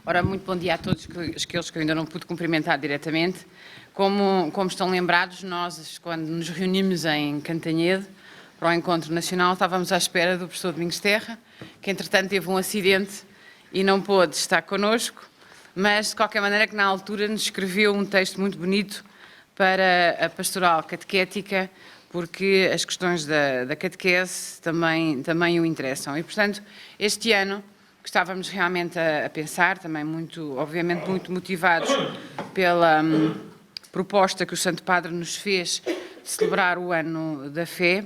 Ora, muito bom dia a todos, aqueles que eu ainda não pude cumprimentar diretamente. Como estão lembrados, nós, quando nos reunimos em Cantanhede, para o Encontro Nacional, estávamos à espera do professor Domingos Terra, que entretanto teve um acidente e não pôde estar connosco, mas de qualquer maneira que na altura nos escreveu um texto muito bonito para a pastoral catequética, porque as questões da catequese também o interessam. E, portanto, este ano que estávamos realmente a pensar, também obviamente muito motivados pela proposta que o Santo Padre nos fez de celebrar o Ano da Fé,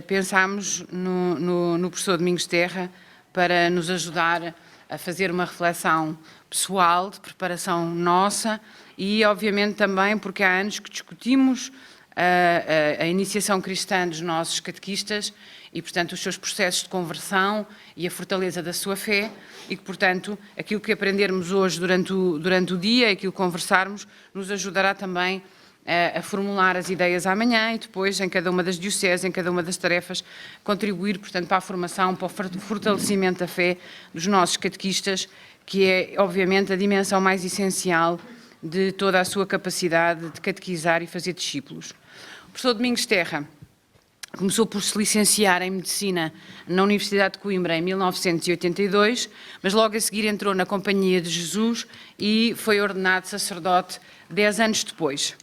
pensámos no professor Domingos Terra para nos ajudar a fazer uma reflexão pessoal, de preparação nossa e, obviamente, também porque há anos que discutimos a iniciação cristã dos nossos catequistas e, portanto, os seus processos de conversão e a fortaleza da sua fé e que, portanto, aquilo que aprendermos hoje durante o dia, aquilo que conversarmos, nos ajudará também a formular as ideias amanhã e depois, em cada uma das dioceses, em cada uma das tarefas, contribuir, portanto, para a formação, para o fortalecimento da fé dos nossos catequistas, que é, obviamente, a dimensão mais essencial de toda a sua capacidade de catequizar e fazer discípulos. O professor Domingos Terra começou por se licenciar em Medicina na Universidade de Coimbra em 1982, mas logo a seguir entrou na Companhia de Jesus e foi ordenado sacerdote 10 anos depois.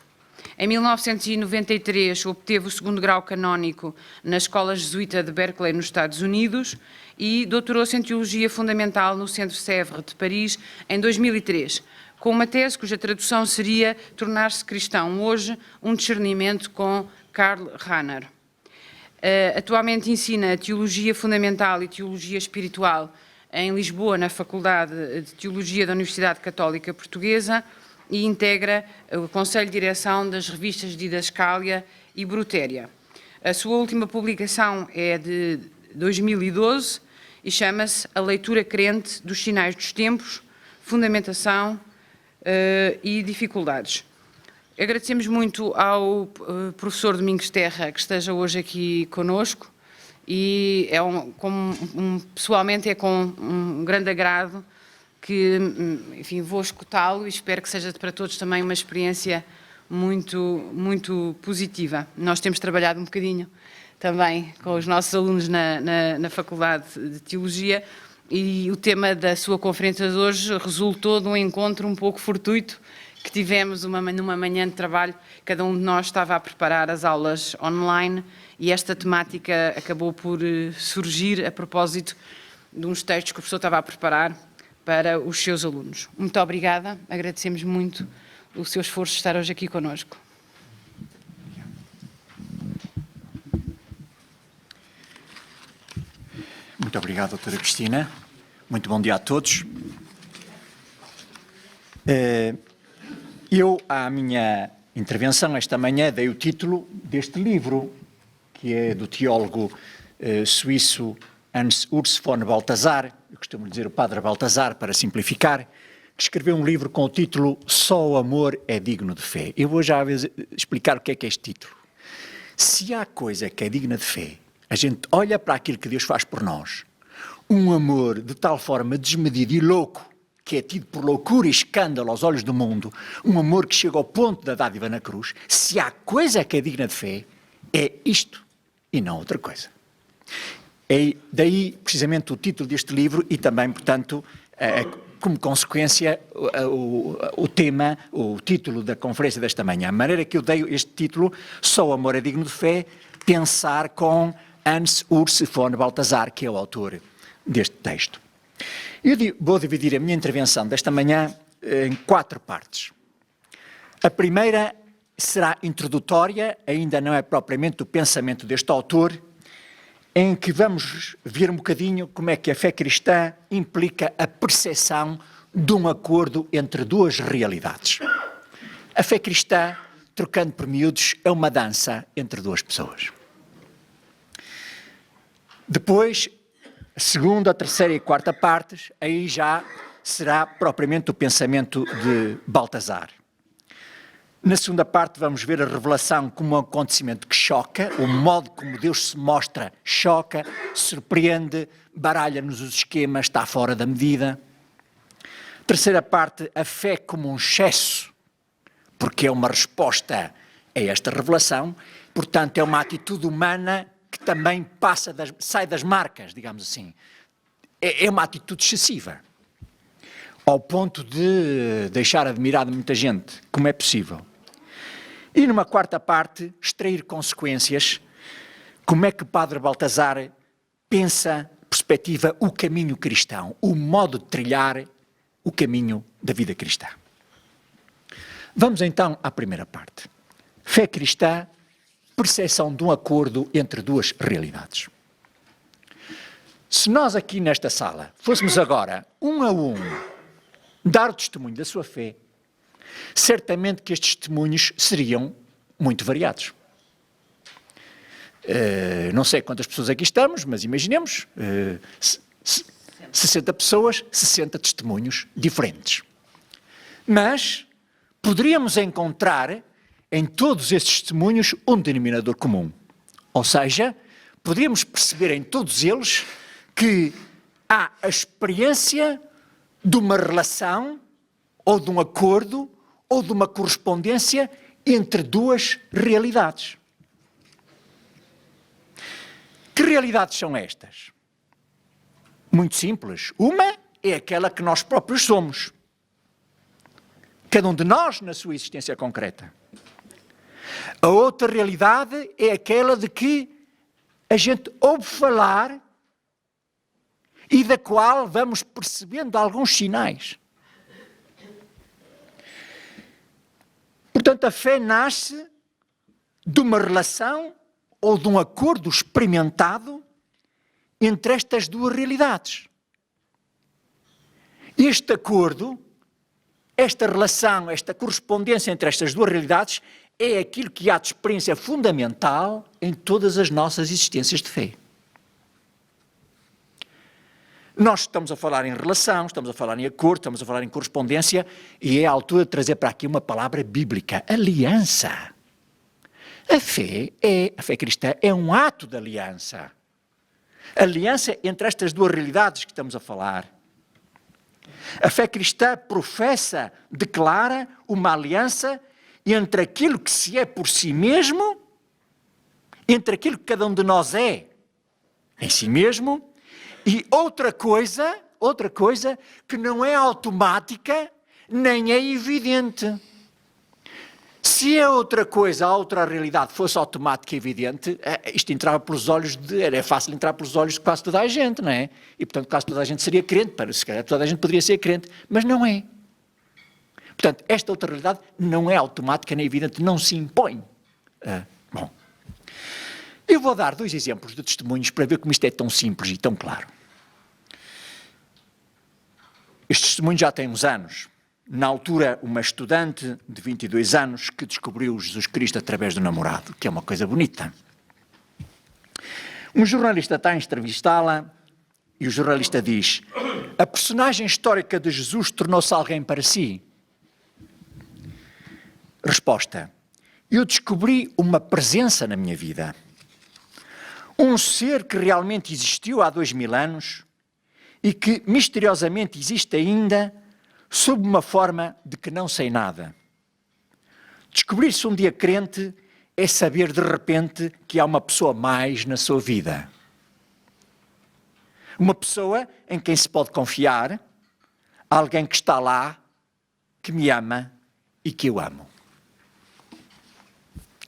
Em 1993 obteve o segundo grau canónico na Escola Jesuíta de Berkeley, nos Estados Unidos, e doutorou-se em Teologia Fundamental no Centro Sèvres de Paris em 2003, com uma tese cuja tradução seria Tornar-se Cristão Hoje, um discernimento com Karl Rahner. Atualmente ensina Teologia Fundamental e Teologia Espiritual em Lisboa, na Faculdade de Teologia da Universidade Católica Portuguesa e integra o Conselho de Direção das revistas Didascália e Brutéria. A sua última publicação é de 2012 e chama-se A Leitura Crente dos Sinais dos Tempos, Fundamentação e Dificuldades. Agradecemos muito ao professor Domingos Terra que esteja hoje aqui conosco e pessoalmente é com um grande agrado que, enfim, vou escutá-lo e espero que seja para todos também uma experiência muito positiva. Nós temos trabalhado um bocadinho também com os nossos alunos na Faculdade de Teologia e o tema da sua conferência de hoje resultou de um encontro um pouco fortuito que tivemos numa manhã de trabalho. Cada um de nós estava a preparar as aulas online e esta temática acabou por surgir a propósito de uns textos que o professor estava a preparar para os seus alunos. Muito obrigada, agradecemos muito o seu esforço de estar hoje aqui conosco. Muito obrigado, doutora Cristina. Muito bom dia a todos. Eu, à minha intervenção esta manhã, dei o título deste livro, que é do teólogo suíço Hans Urs von Balthasar, eu costumo dizer o Padre Balthasar, para simplificar, que escreveu um livro com o título Só o amor é digno de fé. Eu vou já explicar o que é este título. Se há coisa que é digna de fé, a gente olha para aquilo que Deus faz por nós, um amor de tal forma desmedido e louco, que é tido por loucura e escândalo aos olhos do mundo, um amor que chega ao ponto da dádiva na cruz, se há coisa que é digna de fé, é isto e não outra coisa. É daí, precisamente, o título deste livro e também, portanto, como consequência, o tema, o título da conferência desta manhã. A maneira que eu dei este título, Só o amor é digno de fé, pensar com Hans Urs von Balthasar, que é o autor deste texto. Eu vou dividir a minha intervenção desta manhã em 4 partes. A primeira será introdutória, ainda não é propriamente o pensamento deste autor, em que vamos ver um bocadinho como é que a fé cristã implica a percepção de um acordo entre duas realidades. A fé cristã, trocando por miúdos, é uma dança entre duas pessoas. Depois, a segunda, a terceira e a quarta partes, aí já será propriamente o pensamento de Balthasar. Na segunda parte vamos ver a revelação como um acontecimento que choca, o modo como Deus se mostra choca, surpreende, baralha-nos os esquemas, está fora da medida. Terceira parte, a fé como um excesso, porque é uma resposta a esta revelação, portanto é uma atitude humana que também sai das marcas, digamos assim. É uma atitude excessiva, ao ponto de deixar admirado muita gente, como é possível. E numa quarta parte, extrair consequências, como é que o Padre Baltazar pensa, perspectiva, o caminho cristão, o modo de trilhar o caminho da vida cristã. Vamos então à primeira parte. Fé cristã, percepção de um acordo entre duas realidades. Se nós aqui nesta sala fôssemos agora, um a um, dar o testemunho da sua fé, certamente que estes testemunhos seriam muito variados. Não sei quantas pessoas aqui estamos, mas imaginemos, 60 pessoas, 60 testemunhos diferentes. Mas poderíamos encontrar em todos estes testemunhos um denominador comum. Ou seja, poderíamos perceber em todos eles que há a experiência de uma relação, ou de um acordo, ou de uma correspondência entre duas realidades. Que realidades são estas? Muito simples. Uma é aquela que nós próprios somos. Cada um de nós na sua existência concreta. A outra realidade é aquela de que a gente ouve falar e da qual vamos percebendo alguns sinais. Portanto, a fé nasce de uma relação ou de um acordo experimentado entre estas duas realidades. Este acordo, esta relação, esta correspondência entre estas duas realidades é aquilo que há de experiência fundamental em todas as nossas existências de fé. Nós estamos a falar em relação, estamos a falar em acordo, estamos a falar em correspondência e é a altura de trazer para aqui uma palavra bíblica, aliança. A fé cristã é um ato de aliança. Aliança entre estas duas realidades que estamos a falar. A fé cristã professa, declara uma aliança entre aquilo que se é por si mesmo, entre aquilo que cada um de nós é em si mesmo, e outra coisa que não é automática, nem é evidente. Se a outra coisa, a outra realidade fosse automática e evidente, isto entrava pelos olhos era fácil entrar pelos olhos de quase toda a gente, não é? E portanto quase toda a gente seria crente, se calhar toda a gente poderia ser crente, mas não é. Portanto, esta outra realidade não é automática nem evidente, não se impõe. Bom, eu vou dar 2 exemplos de testemunhos para ver como isto é tão simples e tão claro. Este testemunho já tem uns anos. Na altura, uma estudante de 22 anos que descobriu Jesus Cristo através do namorado, que é uma coisa bonita. Um jornalista está a entrevistá-la e o jornalista diz: a personagem histórica de Jesus tornou-se alguém para si? Resposta: eu descobri uma presença na minha vida. Um ser que realmente existiu há 2000 anos e que misteriosamente existe ainda sob uma forma de que não sei nada. Descobrir-se um dia crente é saber de repente que há uma pessoa mais na sua vida. Uma pessoa em quem se pode confiar, alguém que está lá, que me ama e que eu amo.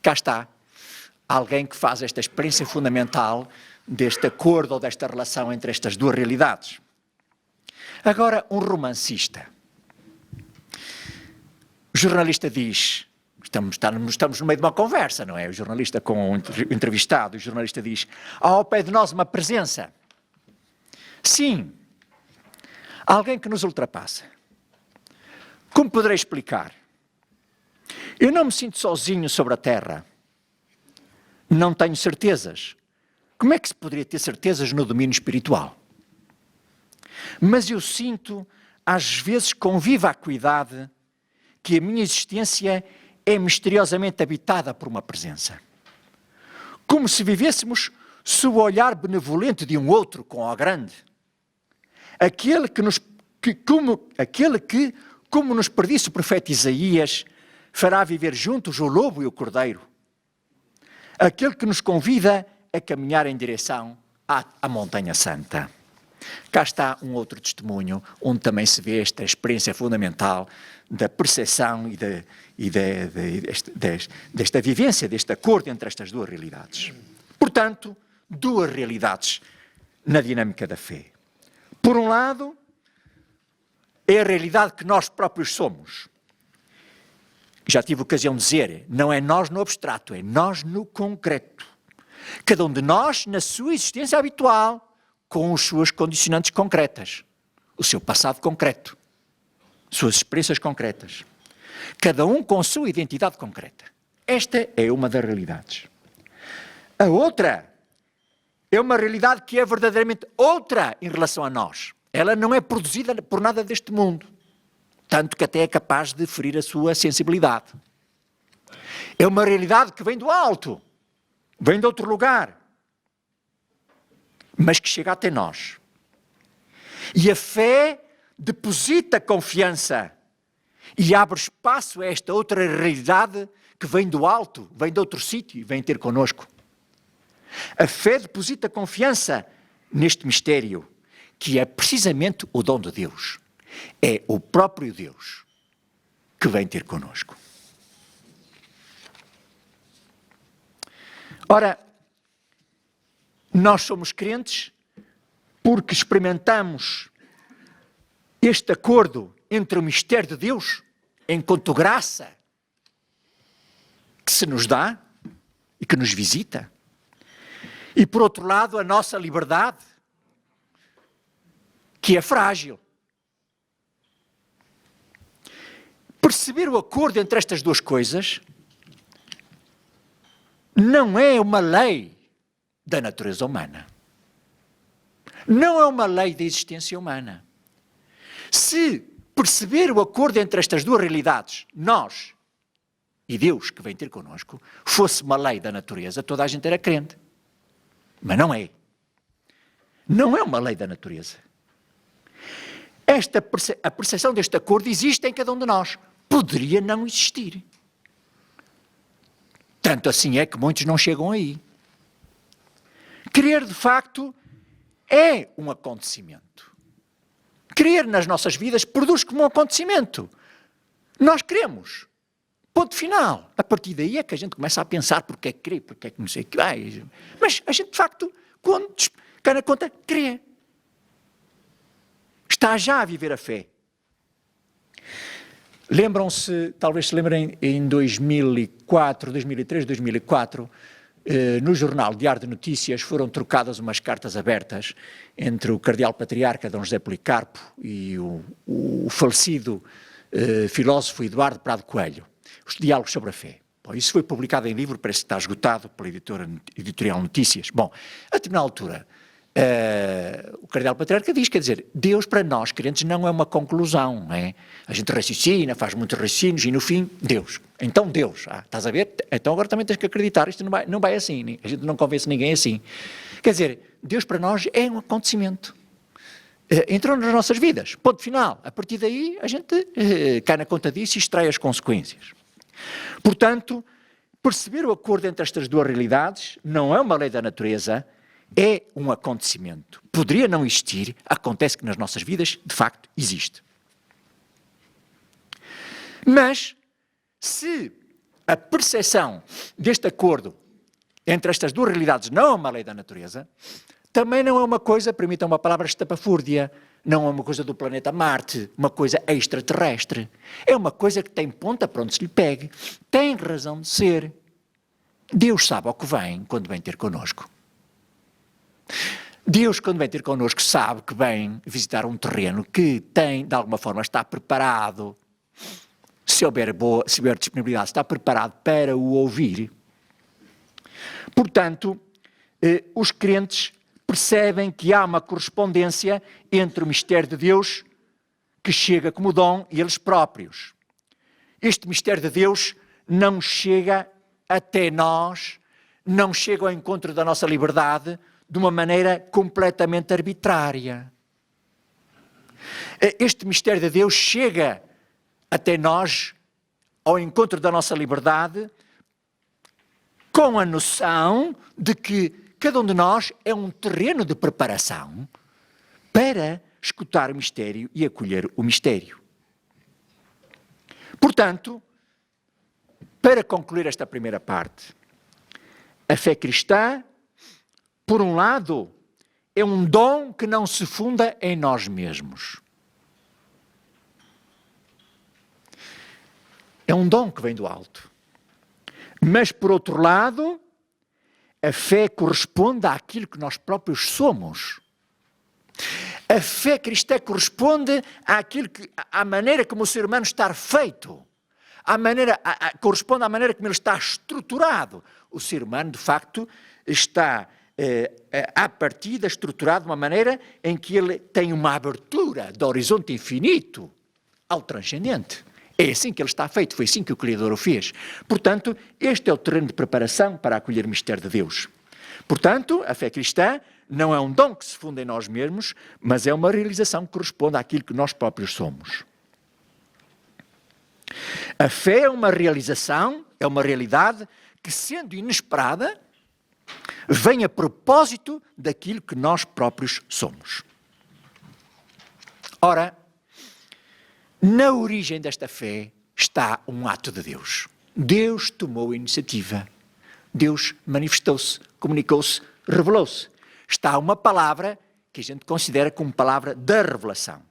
Cá está, alguém que faz esta experiência fundamental deste acordo ou desta relação entre estas duas realidades. Agora, um romancista. O jornalista diz, estamos no meio de uma conversa, não é? O jornalista com o entrevistado, o jornalista diz: há ao pé de nós uma presença. Sim, alguém que nos ultrapassa. Como poderei explicar? Eu não me sinto sozinho sobre a terra. Não tenho certezas. Como é que se poderia ter certezas no domínio espiritual? Mas eu sinto, às vezes, com viva acuidade, que a minha existência é misteriosamente habitada por uma presença. Como se vivêssemos sob o olhar benevolente de um outro com O grande. Aquele que como nos predisse o profeta Isaías, fará viver juntos o lobo e o cordeiro. Aquele que nos convida a caminhar em direção à montanha santa. Cá está um outro testemunho, onde também se vê esta experiência fundamental da percepção e desta vivência, deste acordo entre estas duas realidades. Portanto, duas realidades na dinâmica da fé. Por um lado, é a realidade que nós próprios somos. Já tive ocasião de dizer, não é nós no abstrato, é nós no concreto. Cada um de nós na sua existência habitual, com as suas condicionantes concretas, o seu passado concreto, suas experiências concretas. Cada um com a sua identidade concreta. Esta é uma das realidades. A outra é uma realidade que é verdadeiramente outra em relação a nós. Ela não é produzida por nada deste mundo, tanto que até é capaz de ferir a sua sensibilidade. É uma realidade que vem do alto, vem de outro lugar, mas que chega até nós. E a fé deposita confiança e abre espaço a esta outra realidade que vem do alto, vem de outro sítio e vem ter connosco. A fé deposita confiança neste mistério, que é precisamente o dom de Deus. É o próprio Deus que vem ter connosco. Ora, nós somos crentes porque experimentamos este acordo entre o mistério de Deus, enquanto graça que se nos dá e que nos visita, e por outro lado a nossa liberdade, que é frágil. Perceber o acordo entre estas duas coisas não é uma lei da natureza humana. Não é uma lei da existência humana. Se perceber o acordo entre estas duas realidades, nós e Deus que vem ter connosco, fosse uma lei da natureza, toda a gente era crente. Mas não é. Não é uma lei da natureza. A percepção deste acordo existe em cada um de nós. Poderia não existir. Tanto assim é que muitos não chegam aí. Crer, de facto, é um acontecimento. Crer nas nossas vidas produz como um acontecimento. Nós queremos. Ponto final. A partir daí é que a gente começa a pensar porque é que crê, porque é que não sei o que vai. Mas a gente, de facto, quando cai na conta, crê. Está já a viver a fé. Lembram-se, talvez se lembrem, em 2004, 2003, 2004, no jornal Diário de Notícias foram trocadas umas cartas abertas entre o cardeal patriarca Dom José Policarpo e o falecido filósofo Eduardo Prado Coelho, os diálogos sobre a fé. Bom, isso foi publicado em livro, parece que está esgotado pela editorial Notícias. Bom, a determinada altura, o cardeal patriarca diz, quer dizer, Deus para nós, crentes, não é uma conclusão, não é? A gente raciocina, faz muitos raciocínios e no fim, Deus. Então Deus, estás a ver? Então agora também tens que acreditar, isto não vai assim, a gente não convence ninguém assim. Quer dizer, Deus para nós é um acontecimento. Entrou nas nossas vidas, ponto final. A partir daí a gente cai na conta disso e extrai as consequências. Portanto, perceber o acordo entre estas duas realidades não é uma lei da natureza, é um acontecimento. Poderia não existir, acontece que nas nossas vidas, de facto, existe. Mas, se a percepção deste acordo entre estas duas realidades não é uma lei da natureza, também não é uma coisa, permitam uma palavra estapafúrdia, não é uma coisa do planeta Marte, uma coisa extraterrestre. É uma coisa que tem ponta para onde se lhe pegue, tem razão de ser. Deus sabe ao que vem quando vem ter connosco. Deus, quando vem ter connosco, sabe que vem visitar um terreno que tem, de alguma forma, está preparado, se houver disponibilidade, está preparado para o ouvir. Portanto, os crentes percebem que há uma correspondência entre o mistério de Deus, que chega como dom, e eles próprios. Este mistério de Deus não chega até nós, não chega ao encontro da nossa liberdade, de uma maneira completamente arbitrária. Este mistério de Deus chega até nós, ao encontro da nossa liberdade, com a noção de que cada um de nós é um terreno de preparação para escutar o mistério e acolher o mistério. Portanto, para concluir esta primeira parte, a fé cristã, por um lado, é um dom que não se funda em nós mesmos. É um dom que vem do alto. Mas, por outro lado, a fé corresponde àquilo que nós próprios somos. A fé cristã corresponde à maneira como o ser humano está feito. Corresponde à maneira como ele está estruturado. O ser humano, de facto, está, à partida, estruturado de uma maneira em que ele tem uma abertura do horizonte infinito ao transcendente. É assim que ele está feito, foi assim que o Criador o fez. Portanto, este é o terreno de preparação para acolher o mistério de Deus. Portanto, a fé cristã não é um dom que se funda em nós mesmos, mas é uma realização que corresponde àquilo que nós próprios somos. A fé é uma realização, é uma realidade que, sendo inesperada, vem a propósito daquilo que nós próprios somos. Ora, na origem desta fé está um ato de Deus. Deus tomou a iniciativa. Deus manifestou-se, comunicou-se, revelou-se. Está uma palavra que a gente considera como palavra da revelação.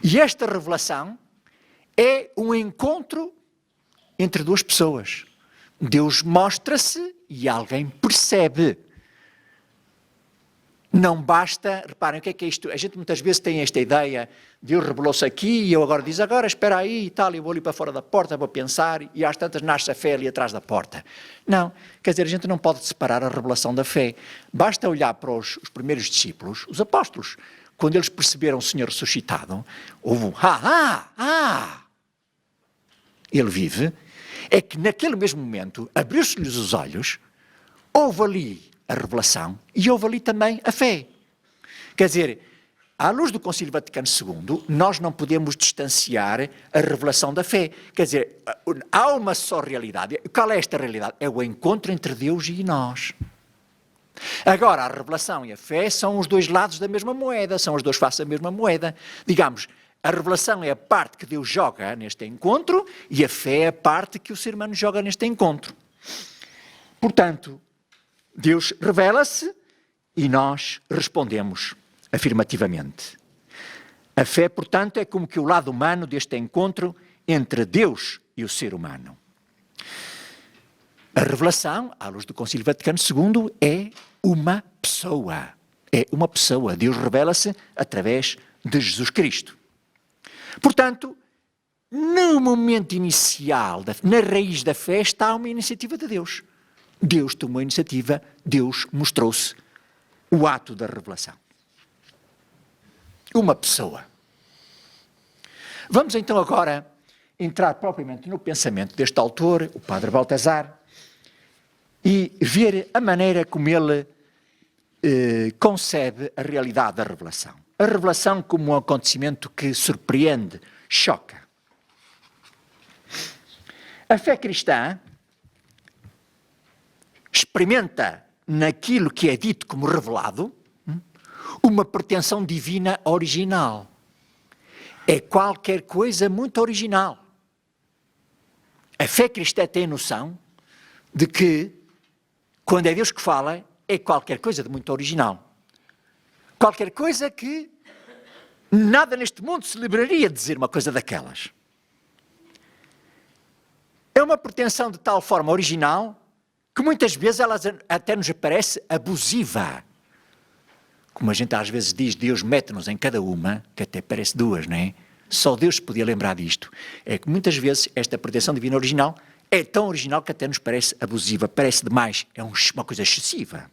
E esta revelação é um encontro entre duas pessoas. Deus mostra-se e alguém percebe. Não basta, reparem, o que é isto? A gente muitas vezes tem esta ideia, Deus revelou-se aqui e eu agora diz, agora espera aí e tal, eu vou ali para fora da porta, vou pensar e às tantas nasce a fé ali atrás da porta. Não, quer dizer, a gente não pode separar a revelação da fé. Basta olhar para os primeiros discípulos, os apóstolos, quando eles perceberam o Senhor ressuscitado, houve um ele vive, é que naquele mesmo momento abriu-se-lhes os olhos, houve ali a revelação e houve ali também a fé. Quer dizer, à luz do Concílio Vaticano II, nós não podemos distanciar a revelação da fé. Quer dizer, há uma só realidade. Qual é esta realidade? É o encontro entre Deus e nós. Agora, a revelação e a fé são os dois lados da mesma moeda, são as duas faces da mesma moeda. Digamos, a revelação é a parte que Deus joga neste encontro e a fé é a parte que o ser humano joga neste encontro. Portanto, Deus revela-se e nós respondemos afirmativamente. A fé, portanto, é como que o lado humano deste encontro entre Deus e o ser humano. A revelação, à luz do Concílio Vaticano II, é uma pessoa. É uma pessoa. Deus revela-se através de Jesus Cristo. Portanto, no momento inicial, na raiz da fé, está uma iniciativa de Deus. Deus tomou a iniciativa, Deus mostrou-se o ato da revelação. Uma pessoa. Vamos então agora entrar propriamente no pensamento deste autor, o Padre Baltazar, e ver a maneira como ele concebe a realidade da revelação. A revelação como um acontecimento que surpreende, choca. A fé cristã experimenta naquilo que é dito como revelado uma pretensão divina original. É qualquer coisa muito original. A fé cristã tem a noção de que, quando é Deus que fala, é qualquer coisa de muito original. Qualquer coisa que nada neste mundo se libraria de dizer uma coisa daquelas. É uma pretensão de tal forma original que muitas vezes ela até nos parece abusiva. Como a gente às vezes diz, Deus mete-nos em cada uma, que até parece duas, não é? Só Deus se podia lembrar disto. É que muitas vezes esta pretensão divina original é tão original que até nos parece abusiva, parece demais, é uma coisa excessiva.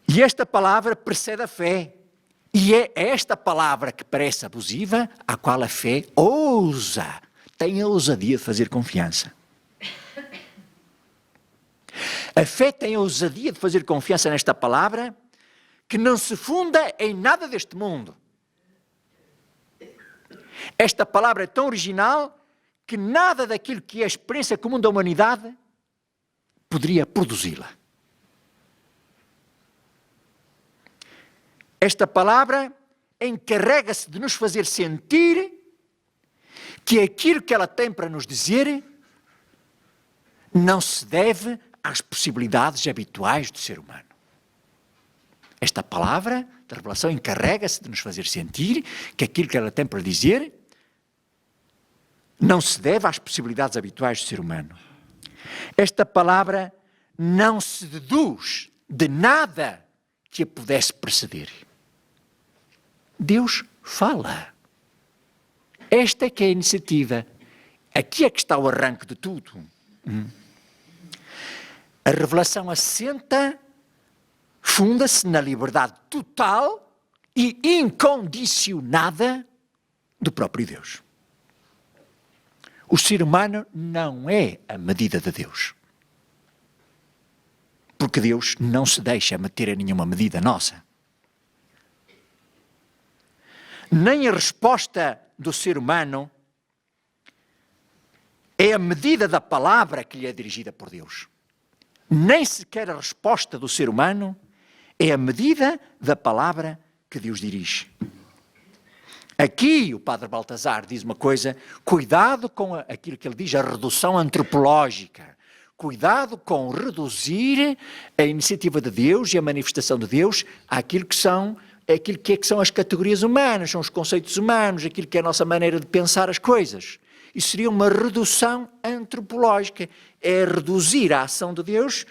E esta palavra precede a fé. E é esta palavra que parece abusiva, à qual a fé ousa, tem a ousadia de fazer confiança. A fé tem a ousadia de fazer confiança nesta palavra que não se funda em nada deste mundo. Esta palavra é tão original que nada daquilo que é a experiência comum da humanidade poderia produzi-la. Esta palavra encarrega-se de nos fazer sentir que aquilo que ela tem para nos dizer não se deve às possibilidades habituais do ser humano. Esta palavra da revelação encarrega-se de nos fazer sentir que aquilo que ela tem para dizer não se deve às possibilidades habituais do ser humano. Esta palavra não se deduz de nada que a pudesse preceder. Deus fala. Esta é que é a iniciativa. Aqui é que está o arranque de tudo. A revelação assenta, funda-se na liberdade total e incondicionada do próprio Deus. O ser humano não é a medida de Deus. Porque Deus não se deixa meter a nenhuma medida nossa. Nem a resposta do ser humano é a medida da palavra que lhe é dirigida por Deus. Nem sequer a resposta do ser humano é a medida da palavra que Deus dirige. Aqui o Padre Baltazar diz uma coisa: cuidado com aquilo que ele diz, a redução antropológica. Cuidado com reduzir a iniciativa de Deus e a manifestação de Deus àquilo que são as categorias humanas, são os conceitos humanos, aquilo que é a nossa maneira de pensar as coisas. Isso seria uma redução antropológica, é reduzir a ação de Deus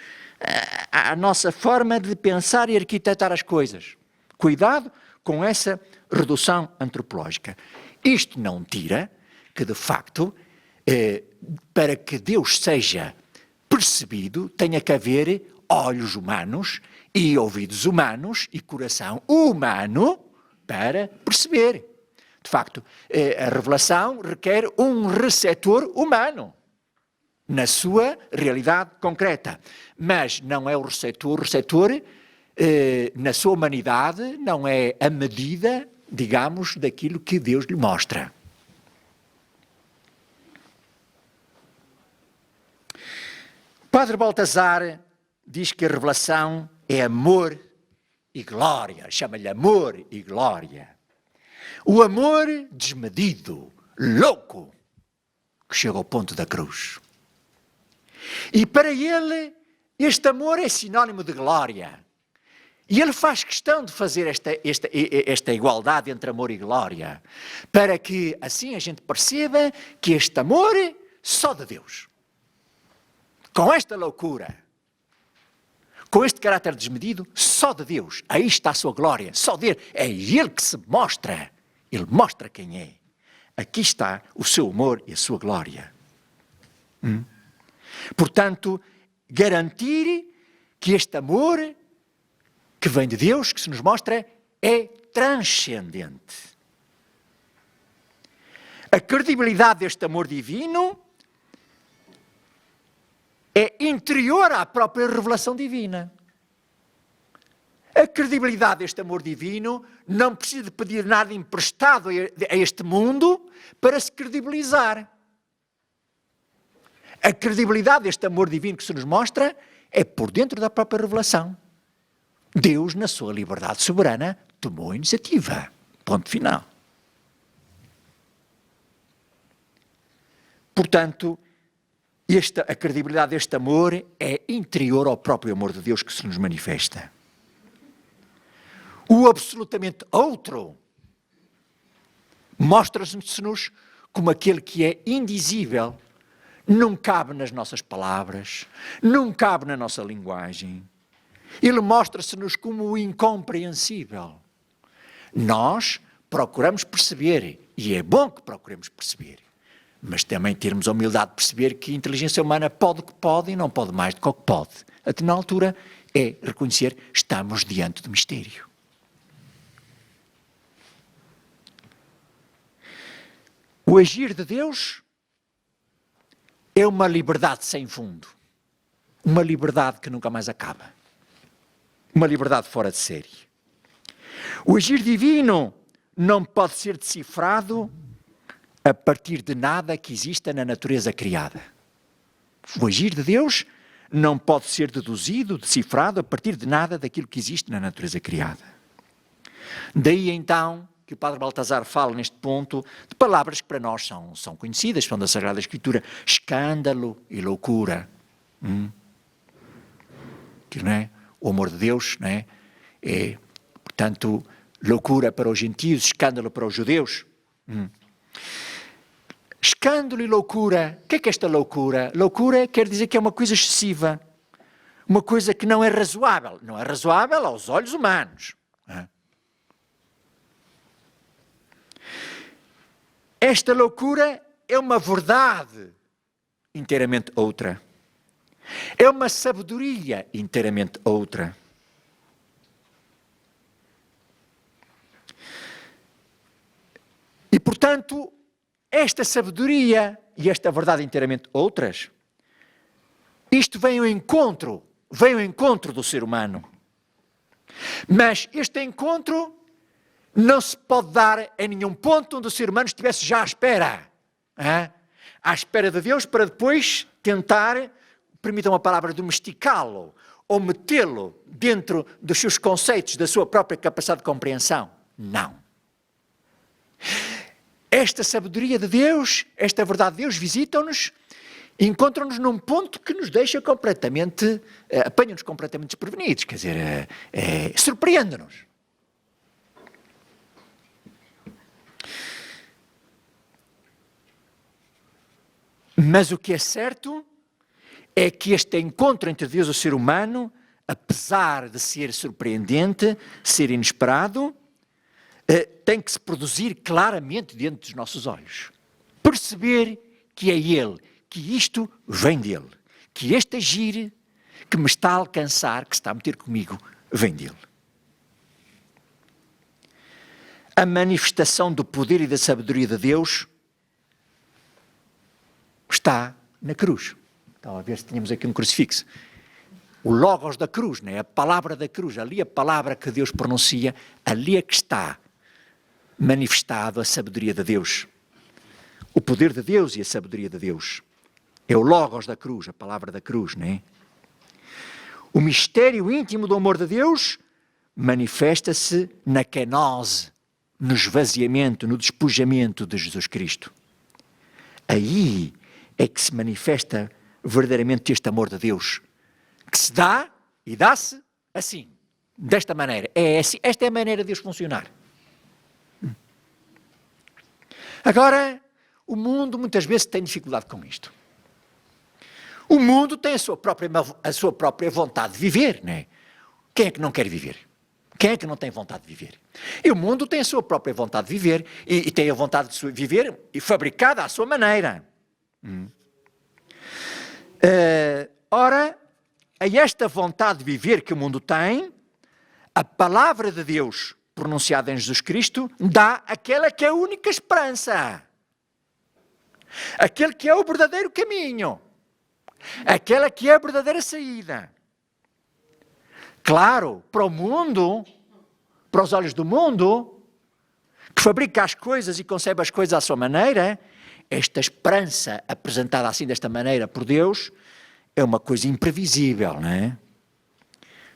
à nossa forma de pensar e arquitetar as coisas. Cuidado com essa redução antropológica. Isto não tira que, de facto, para que Deus seja percebido, tenha que haver olhos humanos e ouvidos humanos e coração humano para perceber. De facto, a revelação requer um receptor humano na sua realidade concreta. Mas não é o receptor na sua humanidade, não é a medida, digamos, daquilo que Deus lhe mostra. Padre Baltazar diz que a revelação é amor e glória, chama-lhe amor e glória. O amor desmedido, louco, que chega ao ponto da cruz. E para ele, este amor é sinónimo de glória. E ele faz questão de fazer esta igualdade entre amor e glória, para que assim a gente perceba que este amor é só de Deus. Com esta loucura, com este caráter desmedido, só de Deus. Aí está a sua glória, só dele. É ele que se mostra. Ele mostra quem é. Aqui está o seu amor e a sua glória. Portanto, garantir que este amor que vem de Deus, que se nos mostra, é transcendente. A credibilidade deste amor divino é interior à própria revelação divina. A credibilidade deste amor divino não precisa de pedir nada emprestado a este mundo para se credibilizar. A credibilidade deste amor divino que se nos mostra é por dentro da própria revelação. Deus, na sua liberdade soberana, tomou a iniciativa. Ponto final. Portanto, a credibilidade deste amor é interior ao próprio amor de Deus que se nos manifesta. O absolutamente outro mostra-se-nos como aquele que é indizível, não cabe nas nossas palavras, não cabe na nossa linguagem. Ele mostra-se-nos como o incompreensível. Nós procuramos perceber, e é bom que procuremos perceber, mas também termos a humildade de perceber que a inteligência humana pode o que pode e não pode mais do que o que pode. Até na altura é reconhecer que estamos diante do mistério. O agir de Deus é uma liberdade sem fundo. Uma liberdade que nunca mais acaba. Uma liberdade fora de série. O agir divino não pode ser decifrado a partir de nada que exista na natureza criada. O agir de Deus não pode ser deduzido, decifrado a partir de nada daquilo que existe na natureza criada. Daí então que o Padre Baltazar fala neste ponto de palavras que para nós são conhecidas, são da Sagrada Escritura: escândalo e loucura. Que, não é? O amor de Deus, não é? É, portanto, loucura para os gentios, escândalo para os judeus. Escândalo e loucura. O que é esta loucura? Loucura quer dizer que é uma coisa excessiva, uma coisa que não é razoável. Não é razoável aos olhos humanos. Esta loucura é uma verdade inteiramente outra. É uma sabedoria inteiramente outra. E, portanto, esta sabedoria e esta verdade inteiramente outras, isto vem ao encontro do ser humano. Mas este encontro não se pode dar em nenhum ponto onde o ser humano estivesse já à espera. À espera de Deus para depois tentar, permitam a palavra, domesticá-lo ou metê-lo dentro dos seus conceitos, da sua própria capacidade de compreensão. Não. Esta sabedoria de Deus, esta verdade de Deus, visitam-nos, encontram-nos num ponto que nos deixa completamente, apanha-nos completamente desprevenidos, quer dizer, surpreende-nos. Mas o que é certo é que este encontro entre Deus e o ser humano, apesar de ser surpreendente, ser inesperado, tem que se produzir claramente diante dos nossos olhos. Perceber que é Ele, que isto vem dEle, que este agir que me está a alcançar, que se está a meter comigo, vem dEle. A manifestação do poder e da sabedoria de Deus está na cruz. Então, a ver se tínhamos aqui um crucifixo. O logos da cruz, né? A palavra da cruz, ali a palavra que Deus pronuncia, ali é que está manifestado a sabedoria de Deus. O poder de Deus e a sabedoria de Deus. É o logos da cruz, a palavra da cruz, né? O mistério íntimo do amor de Deus manifesta-se na kenose, no esvaziamento, no despojamento de Jesus Cristo. Aí é que se manifesta verdadeiramente este amor de Deus, que se dá e dá-se assim, desta maneira. Esta é a maneira de Deus funcionar. Agora, o mundo muitas vezes tem dificuldade com isto. O mundo tem a sua própria vontade de viver, não é? Quem é que não quer viver? Quem é que não tem vontade de viver? E o mundo tem a sua própria vontade de viver e tem a vontade de viver e fabricada à sua maneira. Ora, a esta vontade de viver que o mundo tem, a palavra de Deus pronunciada em Jesus Cristo dá aquela que é a única esperança, aquele que é o verdadeiro caminho, aquela que é a verdadeira saída. Claro, para o mundo, para os olhos do mundo, que fabrica as coisas e concebe as coisas à sua maneira, esta esperança apresentada assim desta maneira por Deus é uma coisa imprevisível, não é?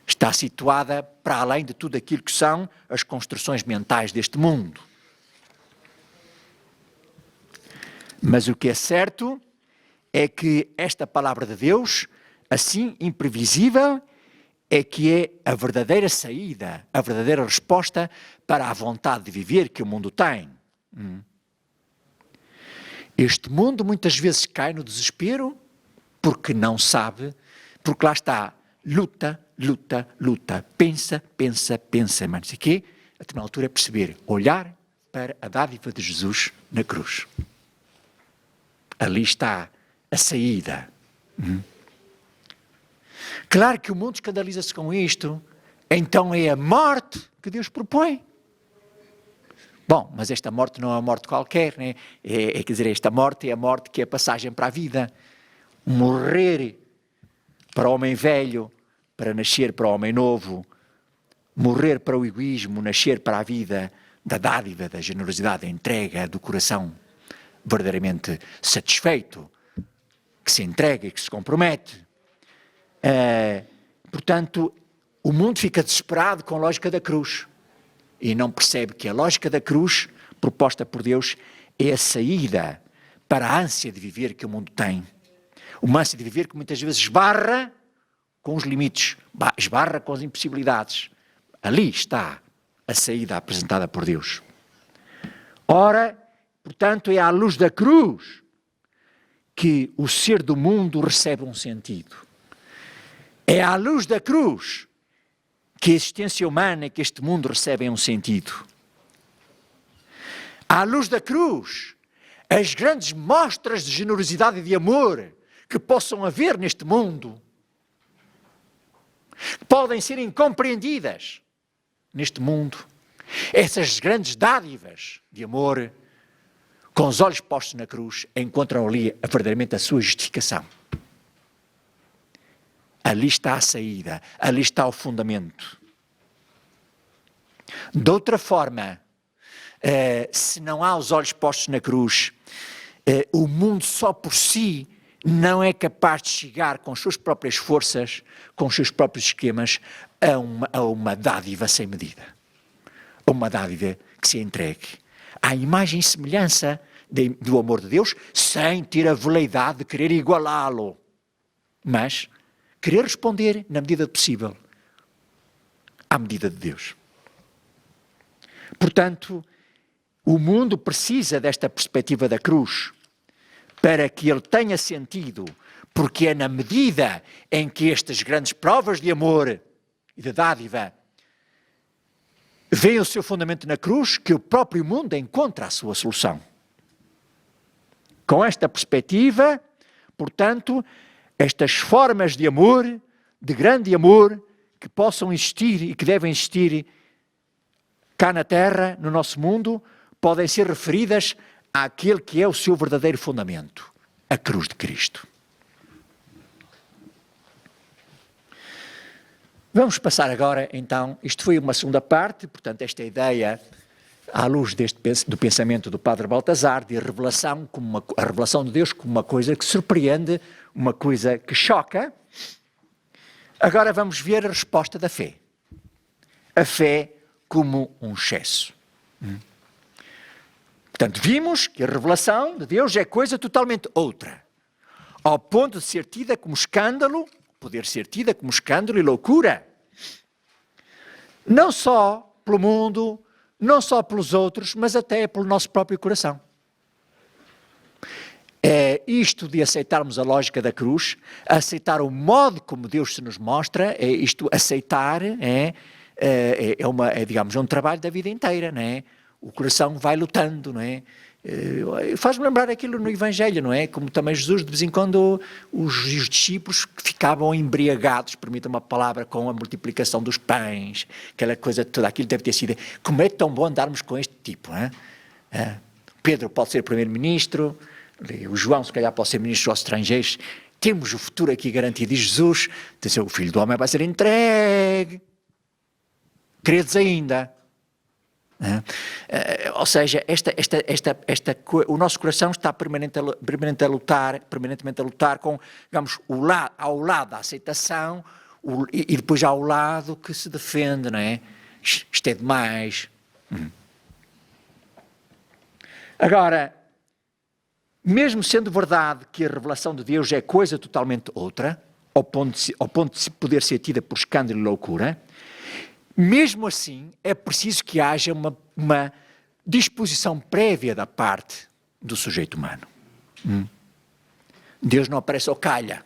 Está situada para além de tudo aquilo que são as construções mentais deste mundo. Mas o que é certo é que esta palavra de Deus, assim imprevisível, é que é a verdadeira saída, a verdadeira resposta para a vontade de viver que o mundo tem. Este mundo muitas vezes cai no desespero porque não sabe, porque lá está, luta, luta, luta, pensa, pensa, pensa, mas não sei o quê, até na altura é perceber, olhar para a dádiva de Jesus na cruz. Ali está a saída. Claro que o mundo escandaliza-se com isto, então é a morte que Deus propõe. Bom, mas esta morte não é uma morte qualquer, né? Quer dizer, esta morte é a morte que é a passagem para a vida. Morrer para o homem velho, para nascer para o homem novo. morrer para o egoísmo, nascer para a vida da dádiva, da generosidade, da entrega, do coração verdadeiramente satisfeito, que se entrega e que se compromete. Portanto, o mundo fica desesperado com a lógica da cruz e não percebe que a lógica da cruz, proposta por Deus, é a saída para a ânsia de viver que o mundo tem. Uma ânsia de viver que muitas vezes esbarra com os limites, esbarra com as impossibilidades. Ali está a saída apresentada por Deus. Ora, portanto, é à luz da cruz que o ser do mundo recebe um sentido. É à luz da cruz que a existência humana e que este mundo recebem um sentido. À luz da cruz, as grandes mostras de generosidade e de amor que possam haver neste mundo podem ser incompreendidas neste mundo. Essas grandes dádivas de amor, com os olhos postos na cruz, encontram ali verdadeiramente a sua justificação. Ali está a saída, ali está o fundamento. De outra forma, se não há os olhos postos na cruz, o mundo só por si não é capaz de chegar com as suas próprias forças, com os seus próprios esquemas, a uma dádiva sem medida. Uma dádiva que se entregue à imagem e semelhança do amor de Deus, sem ter a veleidade de querer igualá-lo, mas querer responder na medida possível à medida de Deus. Portanto, o mundo precisa desta perspectiva da cruz para que ele tenha sentido, porque é na medida em que estas grandes provas de amor e de dádiva veem o seu fundamento na cruz que o próprio mundo encontra a sua solução. Com esta perspectiva, portanto, estas formas de amor, de grande amor, que possam existir e que devem existir cá na Terra, no nosso mundo, podem ser referidas àquele que é o seu verdadeiro fundamento, a cruz de Cristo. Vamos passar agora, então, isto foi uma segunda parte, portanto, esta ideia, à luz do pensamento do Padre Baltazar, de revelação, a revelação de Deus como uma coisa que surpreende, uma coisa que choca. Agora vamos ver a resposta da fé. A fé como um excesso. Portanto, vimos que a revelação de Deus é coisa totalmente outra, ao ponto de ser tida como escândalo, poder ser tida como escândalo e loucura. Não só pelo mundo, não só pelos outros, mas até pelo nosso próprio coração. É isto de aceitarmos a lógica da cruz, aceitar o modo como Deus se nos mostra, é isto, aceitar digamos, um trabalho da vida inteira, não é? O coração vai lutando, não é? Faz-me lembrar aquilo no Evangelho, não é? Como também Jesus, de vez em quando, os discípulos ficavam embriagados, permita uma palavra, com a multiplicação dos pães, aquela coisa toda, aquilo deve ter sido, como é tão bom andarmos com este tipo, não é? Pedro pode ser primeiro-ministro, o João se calhar pode ser ministro aos estrangeiros, temos o futuro aqui garantido, e Jesus, o Filho do Homem vai ser entregue, credes ainda? Ou seja, o nosso coração está permanentemente a lutar com, digamos, ao lado da aceitação e depois ao lado que se defende, não é? Isto é demais. Agora, mesmo sendo verdade que a revelação de Deus é coisa totalmente outra, ao ponto de poder ser tida por escândalo e loucura, mesmo assim, é preciso que haja uma disposição prévia da parte do sujeito humano. Deus não aparece ao calha.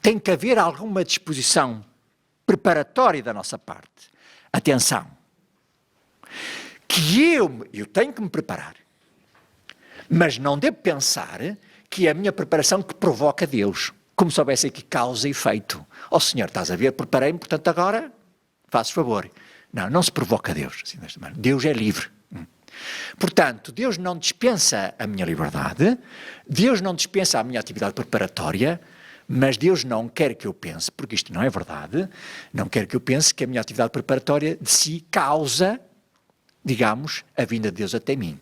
Tem que haver alguma disposição preparatória da nossa parte. Atenção, que eu tenho que me preparar, mas não devo pensar que é a minha preparação que provoca Deus, como se houvesse aqui causa e efeito. Senhor, estás a ver, preparei-me, portanto agora fazes favor. Não se provoca Deus. Assim, Deus é livre. Portanto, Deus não dispensa a minha liberdade, Deus não dispensa a minha atividade preparatória, Mas Deus não quer que eu pense, porque isto não é verdade, não quer que eu pense que a minha atividade preparatória de si causa, digamos, a vinda de Deus até mim.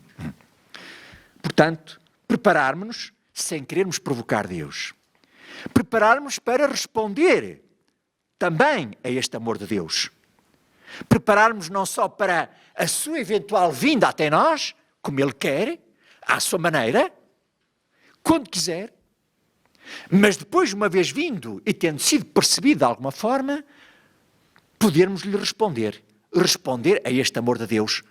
Portanto, prepararmos-nos sem querermos provocar Deus. Prepararmos para responder também a este amor de Deus. Prepararmos não só para a sua eventual vinda até nós, como Ele quer, à sua maneira, quando quiser, mas depois, uma vez vindo e tendo sido percebido de alguma forma, podermos lhe responder. Responder a este amor de Deus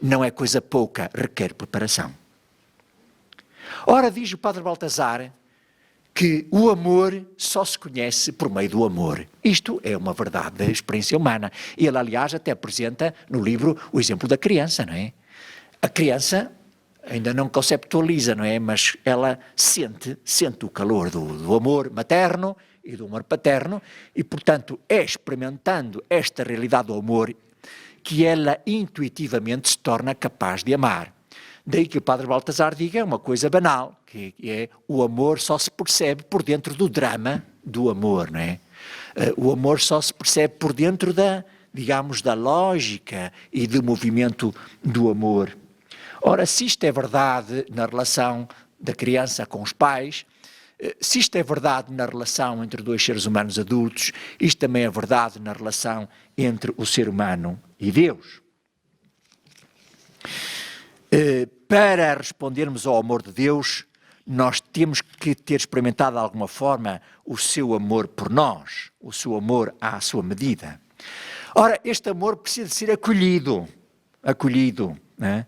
não é coisa pouca, requer preparação. Ora, diz o Padre Baltazar que o amor só se conhece por meio do amor. Isto é uma verdade da experiência humana. Ele, aliás, até apresenta no livro o exemplo da criança, não é? A criança ainda não conceptualiza, não é? Mas ela sente o calor do amor materno e do amor paterno e, portanto, é experimentando esta realidade do amor que ela intuitivamente se torna capaz de amar. Daí que o Padre Baltazar diga uma coisa banal, que é o amor só se percebe por dentro do drama do amor, não é? O amor só se percebe por dentro da, digamos, da lógica e do movimento do amor. Ora, se isto é verdade na relação da criança com os pais, se isto é verdade na relação entre dois seres humanos adultos, isto também é verdade na relação entre o ser humano e Deus. Para respondermos ao amor de Deus, nós temos que ter experimentado de alguma forma o seu amor por nós, o seu amor à sua medida. Ora, este amor precisa de ser acolhido, né?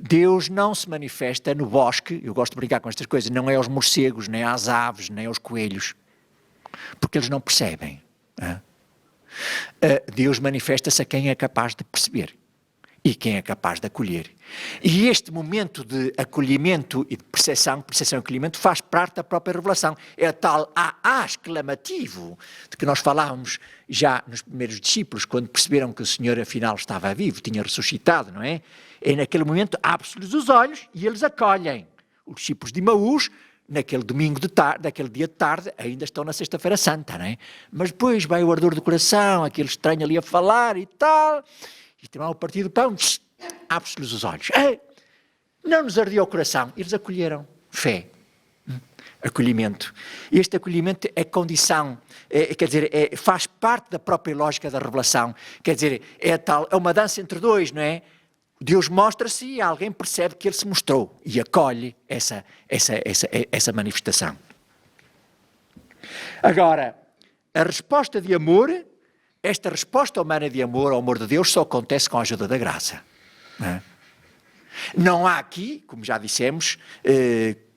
Deus não se manifesta no bosque, eu gosto de brincar com estas coisas, não é aos morcegos, nem às aves, nem aos coelhos, porque eles não percebem. Né? Deus manifesta-se a quem é capaz de perceber e quem é capaz de acolher. E este momento de acolhimento e de percepção e acolhimento faz parte da própria revelação. É tal A exclamativo de que nós falávamos já nos primeiros discípulos, quando perceberam que o Senhor afinal estava vivo, tinha ressuscitado, não é? E naquele momento abre-se-lhes os olhos e eles acolhem. Os discípulos de Emaús, naquele domingo de tarde, naquele dia de tarde, ainda estão na Sexta-feira Santa, não é? Mas depois vai o ardor do coração, aquele estranho ali a falar e tal... E terminar o partido do pão, abre-se-lhes os olhos. Não nos ardia o coração. Eles acolheram. Fé. Acolhimento. Este acolhimento é condição, quer dizer, faz parte da própria lógica da revelação. Quer dizer, é uma dança entre dois, não é? Deus mostra-se e alguém percebe que Ele se mostrou e acolhe essa manifestação. Agora, a resposta de amor... Esta resposta humana de amor ao amor de Deus só acontece com a ajuda da graça. Não há aqui, como já dissemos,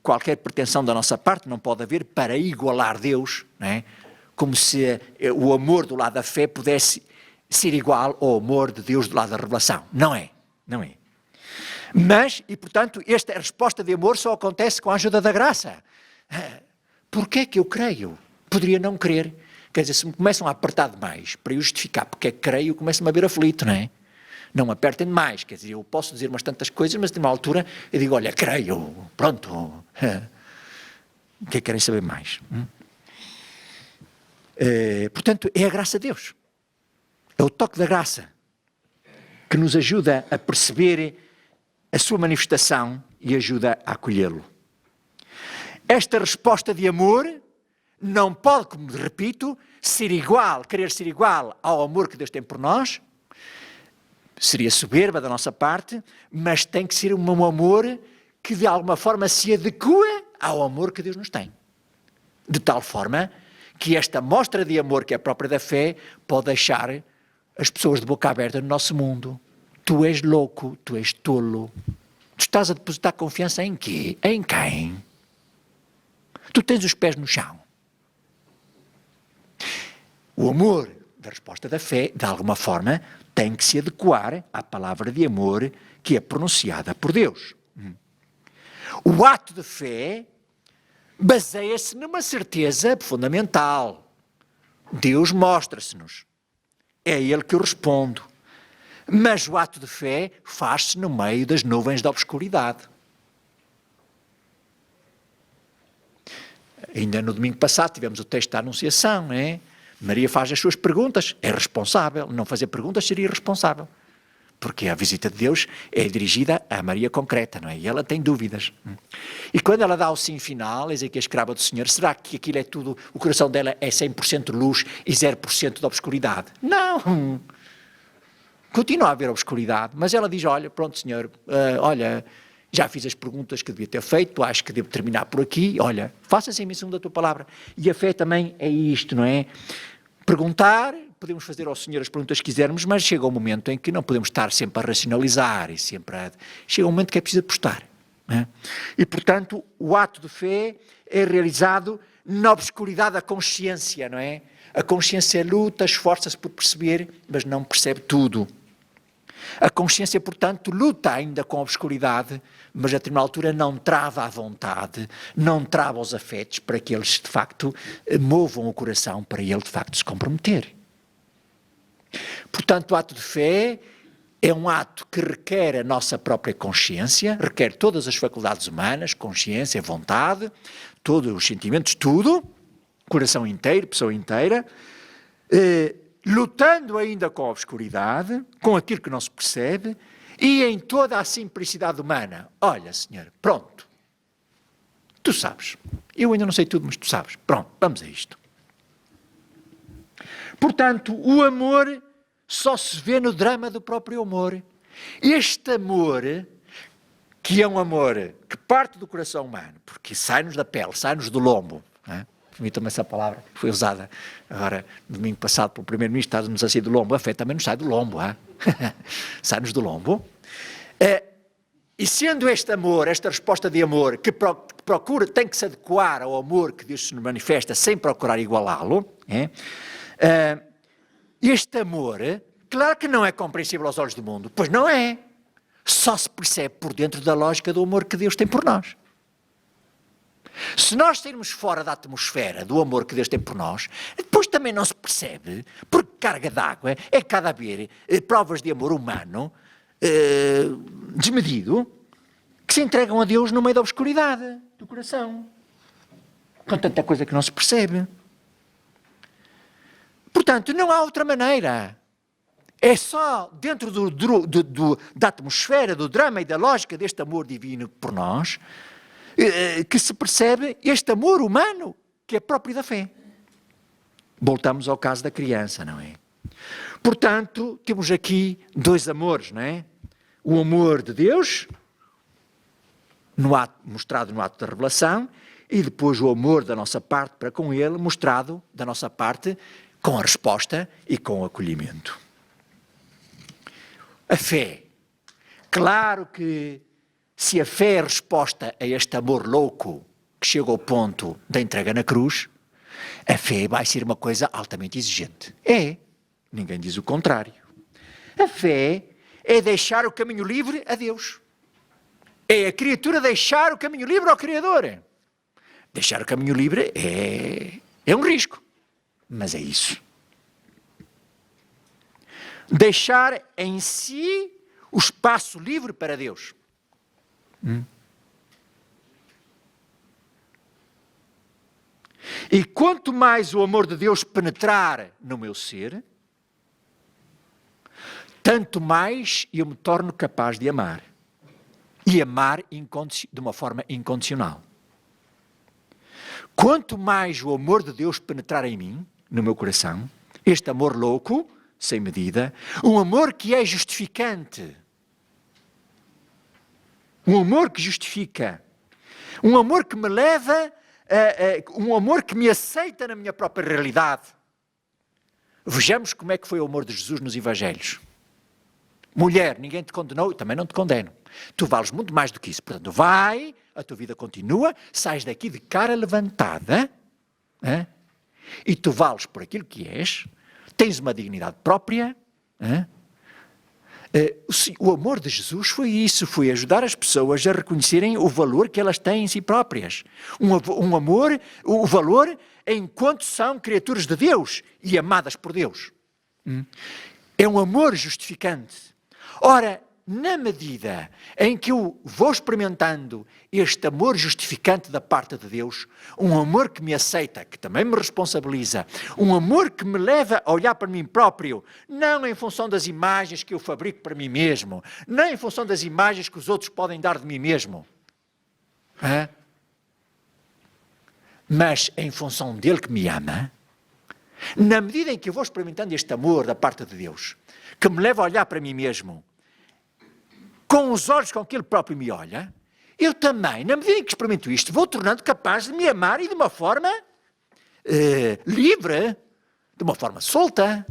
qualquer pretensão da nossa parte, não pode haver para igualar Deus, não é? Como se o amor do lado da fé pudesse ser igual ao amor de Deus do lado da revelação. Não é. Mas, e portanto, esta resposta de amor só acontece com a ajuda da graça. Porquê é que eu creio? Poderia não crer. Quer dizer, se me começam a apertar demais para eu justificar porque é que creio, começo-me a ver aflito, não é? Não me apertem demais, quer dizer, eu posso dizer umas tantas coisas, mas de uma altura eu digo, olha, creio, pronto. O que é que querem saber mais? Portanto, é a graça de Deus. É o toque da graça que nos ajuda a perceber a sua manifestação e ajuda a acolhê-lo. Esta resposta de amor não pode, como repito, querer ser igual ao amor que Deus tem por nós, seria soberba da nossa parte, mas tem que ser um amor que de alguma forma se adequa ao amor que Deus nos tem. De tal forma que esta mostra de amor que é própria da fé pode deixar as pessoas de boca aberta no nosso mundo. Tu és louco, tu és tolo. Tu estás a depositar confiança em quê? Em quem? Tu tens os pés no chão. O amor da resposta da fé, de alguma forma, tem que se adequar à palavra de amor que é pronunciada por Deus. O ato de fé baseia-se numa certeza fundamental. Deus mostra-se-nos. É a Ele que eu respondo. Mas o ato de fé faz-se no meio das nuvens da obscuridade. Ainda no domingo passado tivemos o texto da Anunciação, Maria faz as suas perguntas, é responsável. Não fazer perguntas seria irresponsável. Porque a visita de Deus é dirigida a Maria concreta, não é? E ela tem dúvidas. E quando ela dá o sim final, eis aqui a escrava do Senhor, será que aquilo é tudo, o coração dela é 100% luz e 0% de obscuridade? Não! Continua a haver obscuridade, mas ela diz, olha, pronto, Senhor, olha, já fiz as perguntas que devia ter feito, acho que devo terminar por aqui, olha, faça-se em menção da tua palavra. E a fé também é isto, não é? Perguntar, podemos fazer ao Senhor as perguntas que quisermos, mas chega um momento em que não podemos estar sempre a racionalizar e sempre a... Chega um momento que é preciso apostar. E, portanto, o ato de fé é realizado na obscuridade da consciência, não é? A consciência luta, esforça-se por perceber, mas não percebe tudo. A consciência, portanto, luta ainda com a obscuridade, mas a determinada altura não trava a vontade, não trava os afetos para que eles, de facto, movam o coração para ele, de facto, se comprometer. Portanto, o ato de fé é um ato que requer a nossa própria consciência, requer todas as faculdades humanas, consciência, vontade, todos os sentimentos, tudo, coração inteiro, pessoa inteira, lutando ainda com a obscuridade, com aquilo que não se percebe, e em toda a simplicidade humana. Olha, Senhor, pronto, tu sabes, eu ainda não sei tudo, mas tu sabes, pronto, vamos a isto. Portanto, o amor só se vê no drama do próprio amor. Este amor, que é um amor que parte do coração humano, porque sai-nos da pele, sai-nos do lombo, permitam-me essa palavra, que foi usada agora, no domingo passado, pelo Primeiro-Ministro, está-nos a sair do lombo, a fé também nos sai do lombo, sai-nos do lombo. E sendo este amor, esta resposta de amor, que procura, tem que se adequar ao amor que Deus se manifesta, sem procurar igualá-lo, este amor, claro que não é compreensível aos olhos do mundo, pois não é, só se percebe por dentro da lógica do amor que Deus tem por nós. Se nós sairmos fora da atmosfera do amor que Deus tem por nós, depois também não se percebe, porque carga d'água é cada haver provas de amor humano desmedido, que se entregam a Deus no meio da obscuridade do coração, com tanta coisa que não se percebe. Portanto, não há outra maneira. É só dentro da atmosfera, do drama e da lógica deste amor divino por nós, que se percebe este amor humano que é próprio da fé. Voltamos ao caso da criança, não é? Portanto, temos aqui dois amores, não é? O amor de Deus, mostrado no ato da revelação, e depois o amor da nossa parte para com Ele, mostrado da nossa parte com a resposta e com o acolhimento. A fé. Claro que se a fé é a resposta a este amor louco que chega ao ponto da entrega na cruz, a fé vai ser uma coisa altamente exigente. É. Ninguém diz o contrário. A fé é deixar o caminho livre a Deus. É a criatura deixar o caminho livre ao Criador. Deixar o caminho livre é um risco. Mas é isso. Deixar em si o espaço livre para Deus. E quanto mais o amor de Deus penetrar no meu ser, tanto mais eu me torno capaz de amar. E amar de uma forma incondicional. Quanto mais o amor de Deus penetrar em mim, no meu coração, este amor louco, sem medida, um amor que é justificante, um amor que justifica, um amor que me leva, um amor que me aceita na minha própria realidade. Vejamos como é que foi o amor de Jesus nos Evangelhos. Mulher, ninguém te condenou, eu também não te condeno. Tu vales muito mais do que isso. Portanto, vai, a tua vida continua, sais daqui de cara levantada, e tu vales por aquilo que és, tens uma dignidade própria. O amor de Jesus foi isso, foi ajudar as pessoas a reconhecerem o valor que elas têm em si próprias. Um amor, o valor enquanto são criaturas de Deus e amadas por Deus. É um amor justificante. Ora, na medida em que eu vou experimentando este amor justificante da parte de Deus, um amor que me aceita, que também me responsabiliza, um amor que me leva a olhar para mim próprio, não em função das imagens que eu fabrico para mim mesmo, nem em função das imagens que os outros podem dar de mim mesmo, mas em função dele que me ama. Na medida em que eu vou experimentando este amor da parte de Deus, que me leva a olhar para mim mesmo, com os olhos com que Ele próprio me olha, eu também, na medida em que experimento isto, vou tornando capaz de me amar e de uma forma livre, de uma forma solta,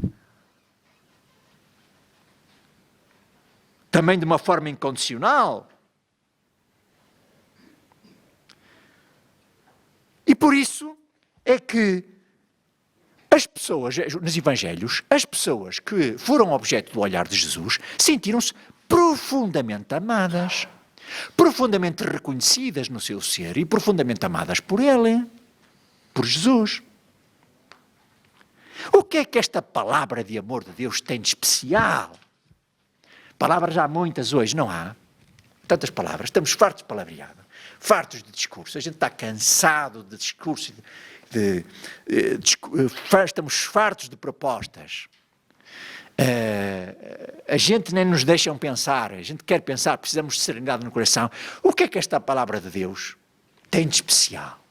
também de uma forma incondicional. E por isso é que as pessoas, nos Evangelhos, as pessoas que foram objeto do olhar de Jesus, sentiram-se profundamente amadas, profundamente reconhecidas no seu ser e profundamente amadas por Ele, por Jesus. O que é que esta palavra de amor de Deus tem de especial? Palavras há muitas hoje, não há? Tantas palavras, estamos fartos de palavreado, fartos de discurso, a gente está cansado de discurso, estamos fartos de propostas. A gente nem nos deixam pensar, a gente quer pensar, precisamos de serenidade no coração. O que é que esta palavra de Deus tem de especial?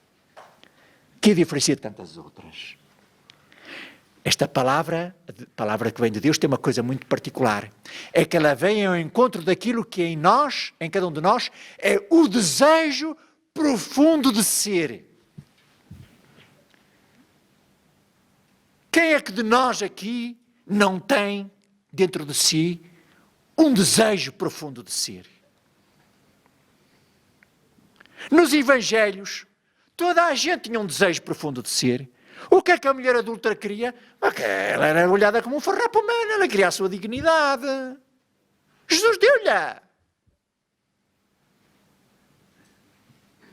Que a diferencia de tantas outras? Esta palavra, a palavra que vem de Deus, tem uma coisa muito particular. É que ela vem ao encontro daquilo que em nós, em cada um de nós, é o desejo profundo de ser. Quem é que de nós aqui não tem dentro de si um desejo profundo de ser? Nos Evangelhos, toda a gente tinha um desejo profundo de ser. O que é que a mulher adulta queria? Ela era olhada como um farrapo humano, ela queria a sua dignidade. Jesus deu-lhe.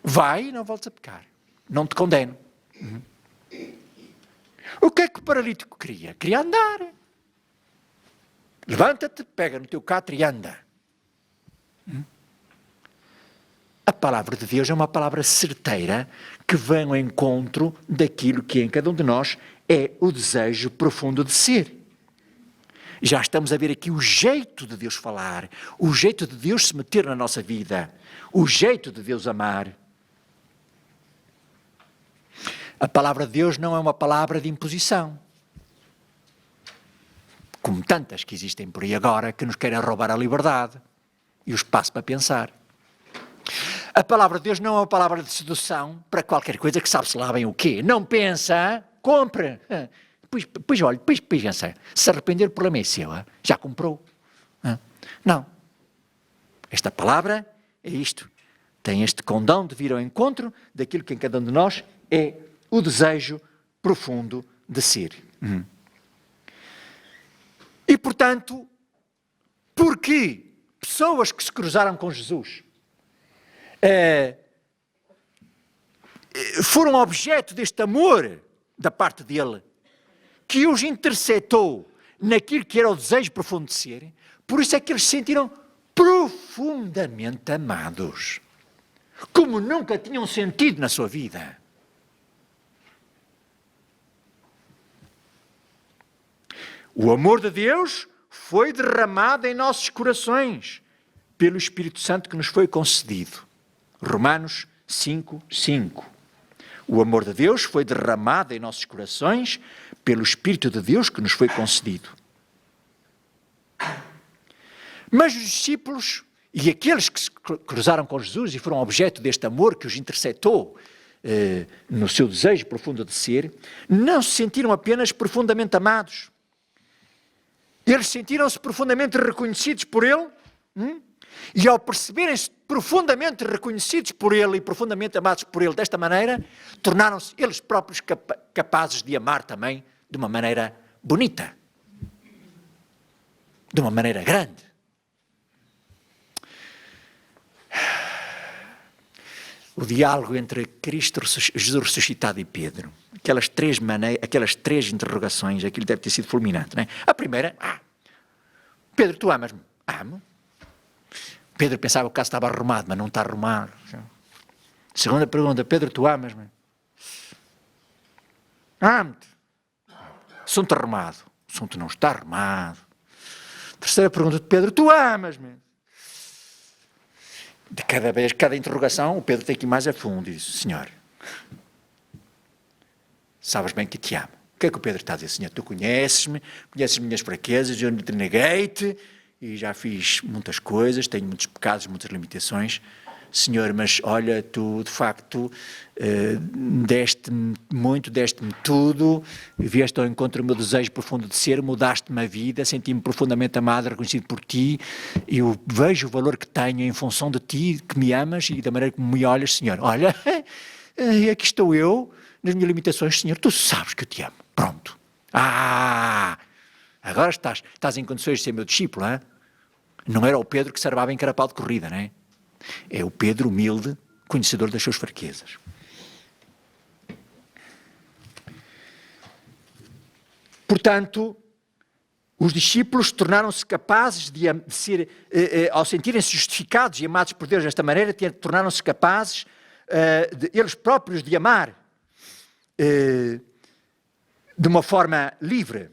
Vai e não voltes a pecar. Não te condeno. O que é que o paralítico queria? Queria andar. Levanta-te, pega no teu catre e anda. A palavra de Deus é uma palavra certeira que vem ao encontro daquilo que em cada um de nós é o desejo profundo de ser. Já estamos a ver aqui o jeito de Deus falar, o jeito de Deus se meter na nossa vida, o jeito de Deus amar. A palavra de Deus não é uma palavra de imposição, como tantas que existem por aí agora, que nos querem roubar a liberdade e o espaço para pensar. A palavra de Deus não é uma palavra de sedução para qualquer coisa que sabe-se lá bem o quê. Não pensa, compra. Depois olha, depois pensa. Se arrepender, o problema é seu. Já comprou. Não. Esta palavra é isto. Tem este condão de vir ao encontro daquilo que em cada um de nós é o desejo profundo de ser. E, portanto, porque pessoas que se cruzaram com Jesus foram objeto deste amor da parte dele, que os interceptou naquilo que era o desejo profundo de ser, por isso é que eles se sentiram profundamente amados, como nunca tinham sentido na sua vida. O amor de Deus foi derramado em nossos corações pelo Espírito Santo que nos foi concedido. Romanos 5:5. O amor de Deus foi derramado em nossos corações pelo Espírito de Deus que nos foi concedido. Mas os discípulos e aqueles que se cruzaram com Jesus e foram objeto deste amor que os interceptou no seu desejo profundo de ser, não se sentiram apenas profundamente amados. Eles sentiram-se profundamente reconhecidos por Ele, e ao perceberem-se profundamente reconhecidos por Ele e profundamente amados por Ele desta maneira, tornaram-se eles próprios capazes de amar também de uma maneira bonita, de uma maneira grande. O diálogo entre Cristo, Jesus ressuscitado e Pedro, aquelas três interrogações, aquilo deve ter sido fulminante, não é? A primeira, Pedro, tu amas-me? Amo. Pedro pensava que o caso estava arrumado, mas não está arrumado. Segunda pergunta, Pedro, tu amas-me? Amo-te. Assunto arrumado. O assunto não está arrumado. Terceira pergunta de Pedro, tu amas-me? De cada vez, cada interrogação, o Pedro tem que ir mais a fundo e diz, Senhor, sabes bem que te amo. O que é que o Pedro está a dizer? Senhor, tu conheces-me, conheces as minhas fraquezas, eu não te neguei-te e já fiz muitas coisas, tenho muitos pecados, muitas limitações. Senhor, mas olha, tu de facto deste-me muito, deste-me tudo, vieste ao encontro do meu desejo profundo de ser, mudaste-me a vida, senti-me profundamente amado, reconhecido por ti, e eu vejo o valor que tenho em função de ti, que me amas e da maneira como me olhas, Senhor. Olha, aqui estou eu, nas minhas limitações, Senhor, tu sabes que eu te amo. Pronto. Agora estás em condições de ser meu discípulo, hein? Não era o Pedro que se armava em carapau de corrida, não é? É o Pedro humilde, conhecedor das suas fraquezas. Portanto, os discípulos tornaram-se capazes de ser, ao sentirem-se justificados e amados por Deus desta maneira, tornaram-se capazes eles próprios de amar de uma forma livre.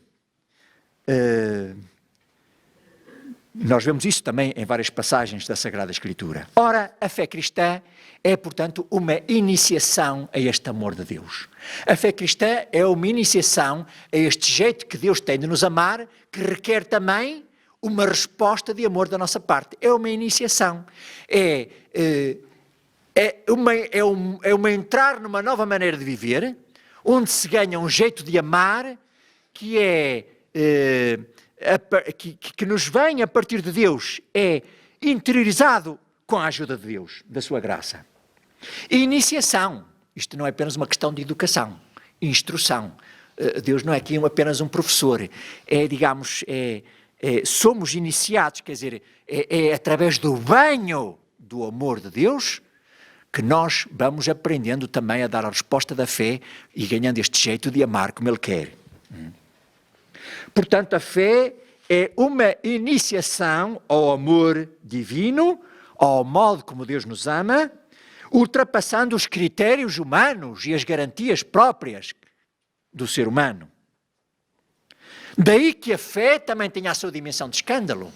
Nós vemos isso também em várias passagens da Sagrada Escritura. Ora, a fé cristã é, portanto, uma iniciação a este amor de Deus. A fé cristã é uma iniciação a este jeito que Deus tem de nos amar, que requer também uma resposta de amor da nossa parte. É uma iniciação. É uma entrar numa nova maneira de viver, onde se ganha um jeito de amar que que nos vem a partir de Deus, é interiorizado com a ajuda de Deus, da sua graça. E iniciação, isto não é apenas uma questão de educação, instrução. Deus não é aqui apenas um professor, somos iniciados, quer dizer, é através do banho do amor de Deus que nós vamos aprendendo também a dar a resposta da fé e ganhando este jeito de amar como Ele quer. Portanto, a fé é uma iniciação ao amor divino, ao modo como Deus nos ama, ultrapassando os critérios humanos e as garantias próprias do ser humano. Daí que a fé também tem a sua dimensão de escândalo.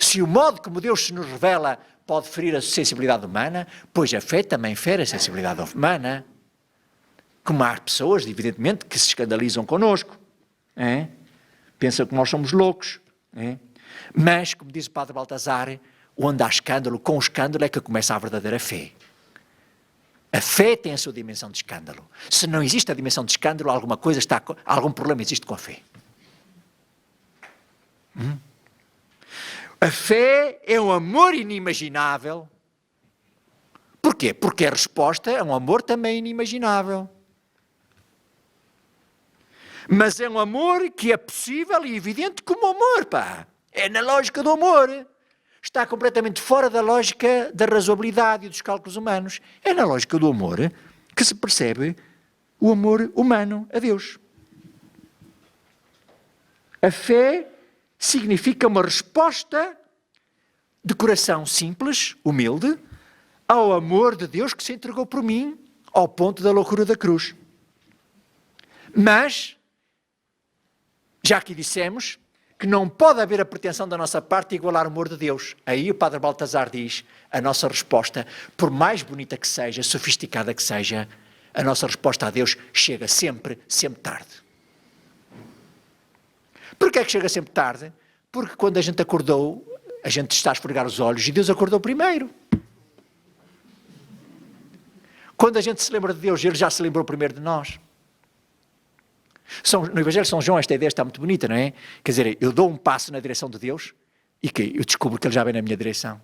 Se o modo como Deus se nos revela pode ferir a sensibilidade humana, pois a fé também fere a sensibilidade humana. Como há pessoas, evidentemente, que se escandalizam connosco. Pensam que nós somos loucos. Mas, como diz o Padre Baltazar, onde há escândalo, com o escândalo é que começa a verdadeira fé. A fé tem a sua dimensão de escândalo. Se não existe a dimensão de escândalo, algum problema existe com a fé. A fé é um amor inimaginável. Porquê? Porque a resposta é um amor também inimaginável. Mas é um amor que é possível e evidente como amor, pá. É na lógica do amor. Está completamente fora da lógica da razoabilidade e dos cálculos humanos. É na lógica do amor que se percebe o amor humano a Deus. A fé significa uma resposta de coração simples, humilde, ao amor de Deus que se entregou por mim ao ponto da loucura da cruz. Mas, já aqui dissemos, que não pode haver a pretensão da nossa parte de igualar o amor de Deus. Aí o Padre Baltazar diz, a nossa resposta, por mais bonita que seja, sofisticada que seja, a nossa resposta a Deus chega sempre, sempre tarde. Porquê é que chega sempre tarde? Porque quando a gente acordou, a gente está a esfregar os olhos e Deus acordou primeiro. Quando a gente se lembra de Deus, Ele já se lembrou primeiro de nós. No Evangelho de São João esta ideia está muito bonita, não é? Quer dizer, eu dou um passo na direção de Deus e que eu descubro que Ele já vem na minha direção.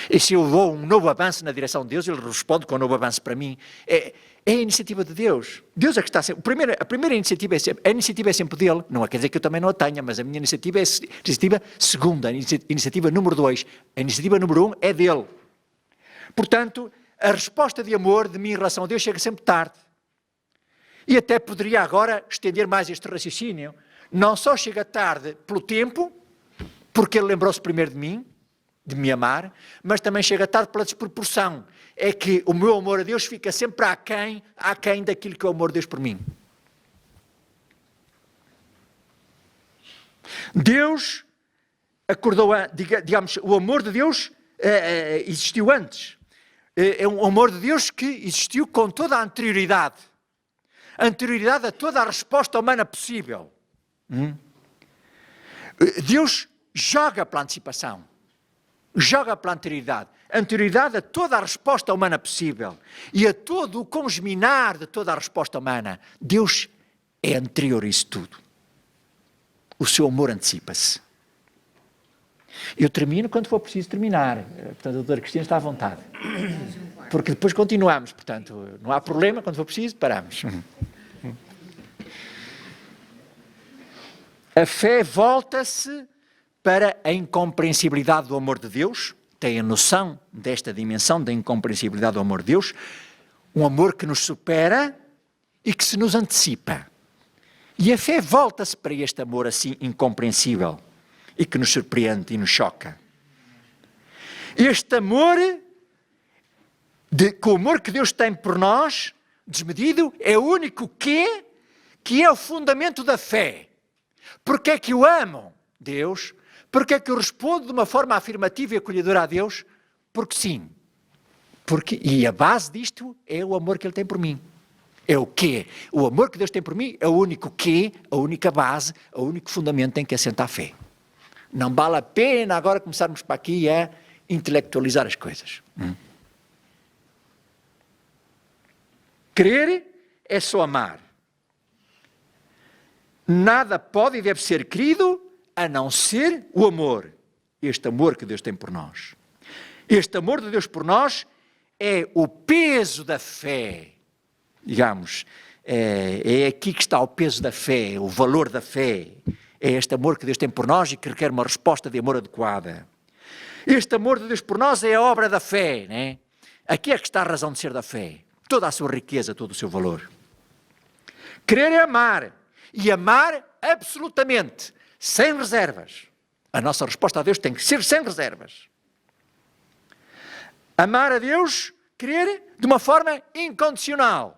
E se eu dou um novo avanço na direção de Deus, Ele responde com um novo avanço para mim. É a iniciativa de Deus. Deus é que está sempre... A primeira iniciativa é sempre dele. Não quer dizer que eu também não a tenha, mas a minha iniciativa é a iniciativa segunda, a iniciativa número 2. A iniciativa número 1 é dele. Portanto, a resposta de amor de mim em relação a Deus chega sempre tarde. E até poderia agora estender mais este raciocínio. Não só chega tarde pelo tempo, porque Ele lembrou-se primeiro de mim, de me amar, mas também chega tarde pela desproporção. É que o meu amor a Deus fica sempre aquém daquilo que é o amor de Deus por mim. Deus acordou, digamos, o amor de Deus existiu antes. É um amor de Deus que existiu com toda a anterioridade. Anterioridade a toda a resposta humana possível. Deus joga pela antecipação. Joga pela anterioridade. Anterioridade a toda a resposta humana possível. E a todo o congeminar de toda a resposta humana. Deus é anterior a isso tudo. O seu amor antecipa-se. Eu termino quando for preciso terminar. Portanto, a doutora Cristina está à vontade. Porque depois continuamos. Portanto, não há problema. Quando for preciso, paramos. A fé volta-se para a incompreensibilidade do amor de Deus. Tem a noção desta dimensão da incompreensibilidade do amor de Deus. Um amor que nos supera e que se nos antecipa. E a fé volta-se para este amor assim incompreensível e que nos surpreende e nos choca. Este amor, com o amor que Deus tem por nós, desmedido, é o único que é o fundamento da fé. Porque é que eu amo Deus? Porque é que eu respondo de uma forma afirmativa e acolhedora a Deus? Porque sim. E a base disto é o amor que Ele tem por mim. É o quê? O amor que Deus tem por mim é o único quê, a única base, o único fundamento em que assenta a fé. Não vale a pena agora começarmos para aqui a intelectualizar as coisas. Crer é só amar. Nada pode e deve ser querido a não ser o amor. Este amor que Deus tem por nós. Este amor de Deus por nós é o peso da fé. Digamos, é aqui que está o peso da fé, o valor da fé. É este amor que Deus tem por nós e que requer uma resposta de amor adequada. Este amor de Deus por nós é a obra da fé, né? Aqui é que está a razão de ser da fé. Toda a sua riqueza, todo o seu valor. Querer é amar. E amar absolutamente, sem reservas. A nossa resposta a Deus tem que ser sem reservas. Amar a Deus, querer de uma forma incondicional.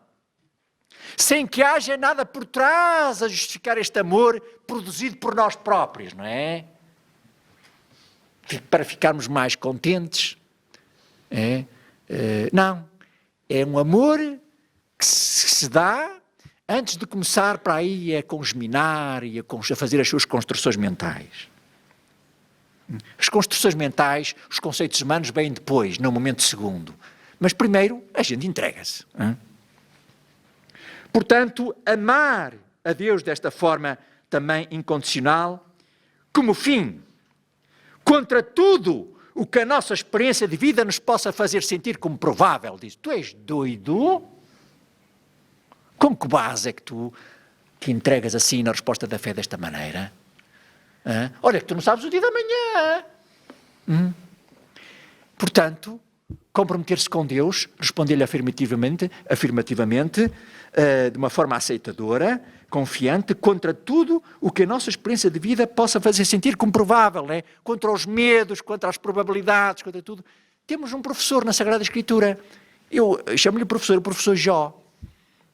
Sem que haja nada por trás a justificar este amor produzido por nós próprios, não é? Para ficarmos mais contentes. Não. É um amor que se dá antes de começar para aí a congeminar e a fazer as suas construções mentais. As construções mentais, os conceitos humanos vêm depois, no momento segundo. Mas primeiro a gente entrega-se. Portanto, amar a Deus desta forma também incondicional, como fim, contra tudo o que a nossa experiência de vida nos possa fazer sentir como provável. Diz, tu és doido? Com que base é que tu te entregas assim na resposta da fé desta maneira? Olha que tu não sabes o dia da manhã. Portanto, comprometer-se com Deus, responder-lhe afirmativamente, de uma forma aceitadora, confiante, contra tudo o que a nossa experiência de vida possa fazer sentir como provável, né? Contra os medos, contra as probabilidades, contra tudo. Temos um professor na Sagrada Escritura, eu chamo-lhe o professor Jó.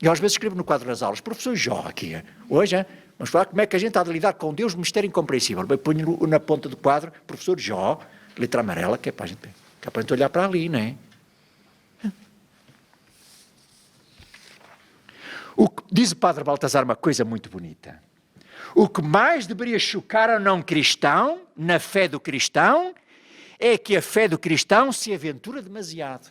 Eu às vezes escrevo no quadro das aulas, professor Jó aqui, hoje, vamos falar como é que a gente há de lidar com Deus, mistério incompreensível. Bem, ponho na ponta do quadro, professor Jó, letra amarela, que é para a gente olhar para ali, não é? Diz o padre Baltazar uma coisa muito bonita. O que mais deveria chocar ao não cristão, na fé do cristão, é que a fé do cristão se aventura demasiado.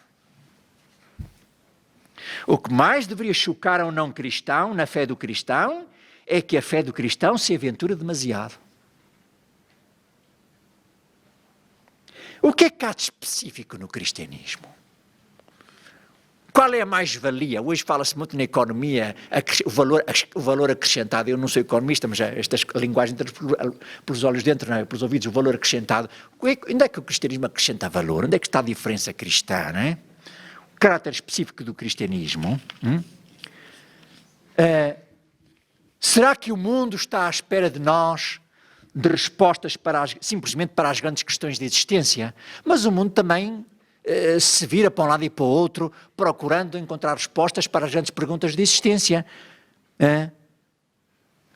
O que mais deveria chocar ao não cristão, na fé do cristão, é que a fé do cristão se aventura demasiado. O que é que há de específico no cristianismo? Qual é a mais-valia? Hoje fala-se muito na economia, o valor acrescentado. Eu não sou economista, mas esta linguagem entra pelos olhos dentro, não é? Pelos ouvidos, o valor acrescentado. Onde é que o cristianismo acrescenta valor? Onde é que está a diferença cristã, não é? O caráter específico do cristianismo. Será que o mundo está à espera de nós de respostas simplesmente para as grandes questões de existência, mas o mundo também se vira para um lado e para o outro, procurando encontrar respostas para as grandes perguntas de existência.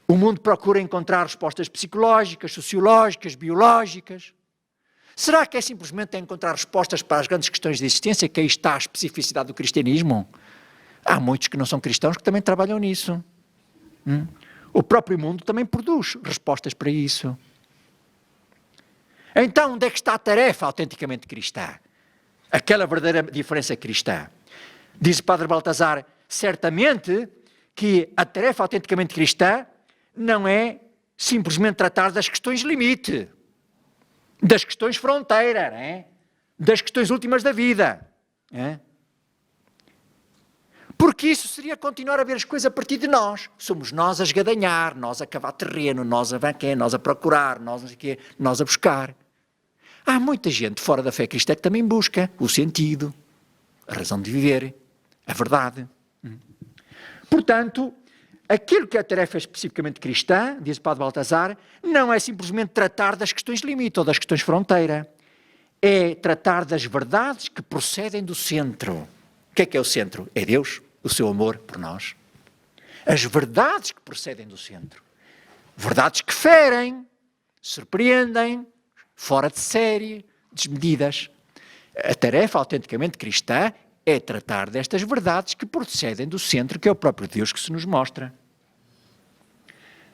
O mundo procura encontrar respostas psicológicas, sociológicas, biológicas. Será que é simplesmente encontrar respostas para as grandes questões de existência que aí está a especificidade do cristianismo? Há muitos que não são cristãos que também trabalham nisso. O próprio mundo também produz respostas para isso. Então, onde é que está a tarefa autenticamente cristã? Aquela verdadeira diferença cristã. Diz o Padre Baltazar, certamente que a tarefa autenticamente cristã não é simplesmente tratar das questões limite, das questões fronteira, né? Das questões últimas da vida. Né? Porque isso seria continuar a ver as coisas a partir de nós. Somos nós a esgadanhar, nós a cavar terreno, nós a vanquer, nós a procurar, nós a buscar. Há muita gente fora da fé cristã que também busca o sentido, a razão de viver, a verdade. Portanto, aquilo que é a tarefa especificamente cristã, diz o Padre Baltazar, não é simplesmente tratar das questões limite ou das questões fronteira. É tratar das verdades que procedem do centro. O que é o centro? É Deus, o seu amor por nós. As verdades que procedem do centro. Verdades que ferem, surpreendem, fora de série, desmedidas. A tarefa autenticamente cristã é tratar destas verdades que procedem do centro, que é o próprio Deus que se nos mostra.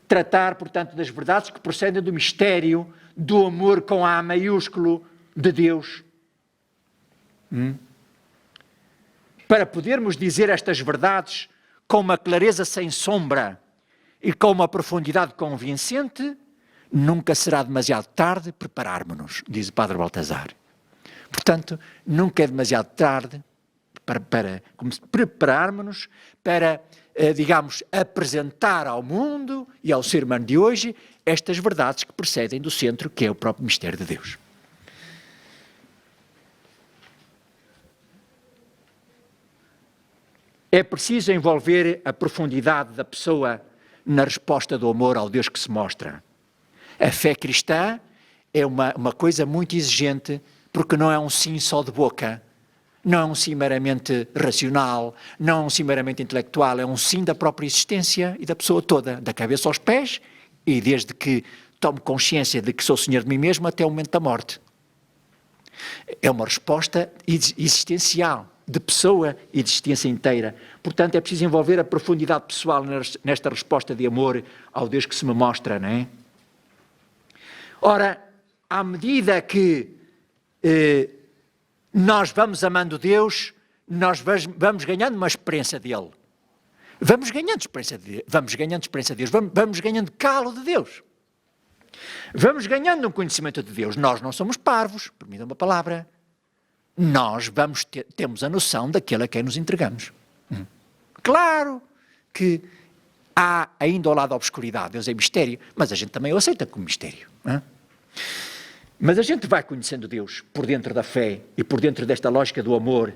Tratar, portanto, das verdades que procedem do mistério, do amor com A maiúsculo de Deus. Para podermos dizer estas verdades com uma clareza sem sombra e com uma profundidade convincente, nunca será demasiado tarde prepararmos-nos, diz o Padre Baltazar. Portanto, nunca é demasiado tarde para prepararmos-nos para, digamos, apresentar ao mundo e ao ser humano de hoje estas verdades que procedem do centro, que é o próprio mistério de Deus. É preciso envolver a profundidade da pessoa na resposta do amor ao Deus que se mostra. A fé cristã é uma coisa muito exigente, porque não é um sim só de boca, não é um sim meramente racional, não é um sim meramente intelectual, é um sim da própria existência e da pessoa toda, da cabeça aos pés, e desde que tomo consciência de que sou senhor de mim mesmo até o momento da morte. É uma resposta existencial, de pessoa e de existência inteira. Portanto, é preciso envolver a profundidade pessoal nesta resposta de amor ao Deus que se me mostra, não é? Ora, à medida que nós vamos amando Deus, nós vamos ganhando uma experiência dele. Vamos ganhando experiência de Deus, vamos ganhando calo de Deus. Vamos ganhando um conhecimento de Deus. Nós não somos parvos, permitam uma palavra. Nós temos a noção daquele a quem nos entregamos. Claro que há ainda ao lado da obscuridade, Deus é mistério, mas a gente também o aceita como mistério. Mas a gente vai conhecendo Deus por dentro da fé e por dentro desta lógica do amor.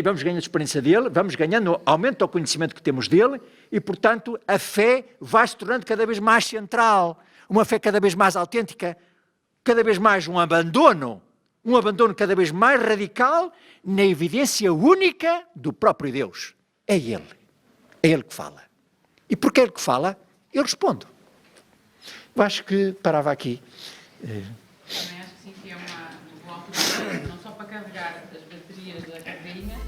Vamos ganhando a experiência dele, vamos ganhando, aumenta o conhecimento que temos dele e, portanto, a fé vai se tornando cada vez mais central, uma fé cada vez mais autêntica, cada vez mais um abandono cada vez mais radical na evidência única do próprio Deus. É Ele que fala. E porque é Ele que fala, eu respondo. Eu acho que parava aqui. Também acho que sim, que é uma boa altura, não só para carregar as baterias da carteirinha,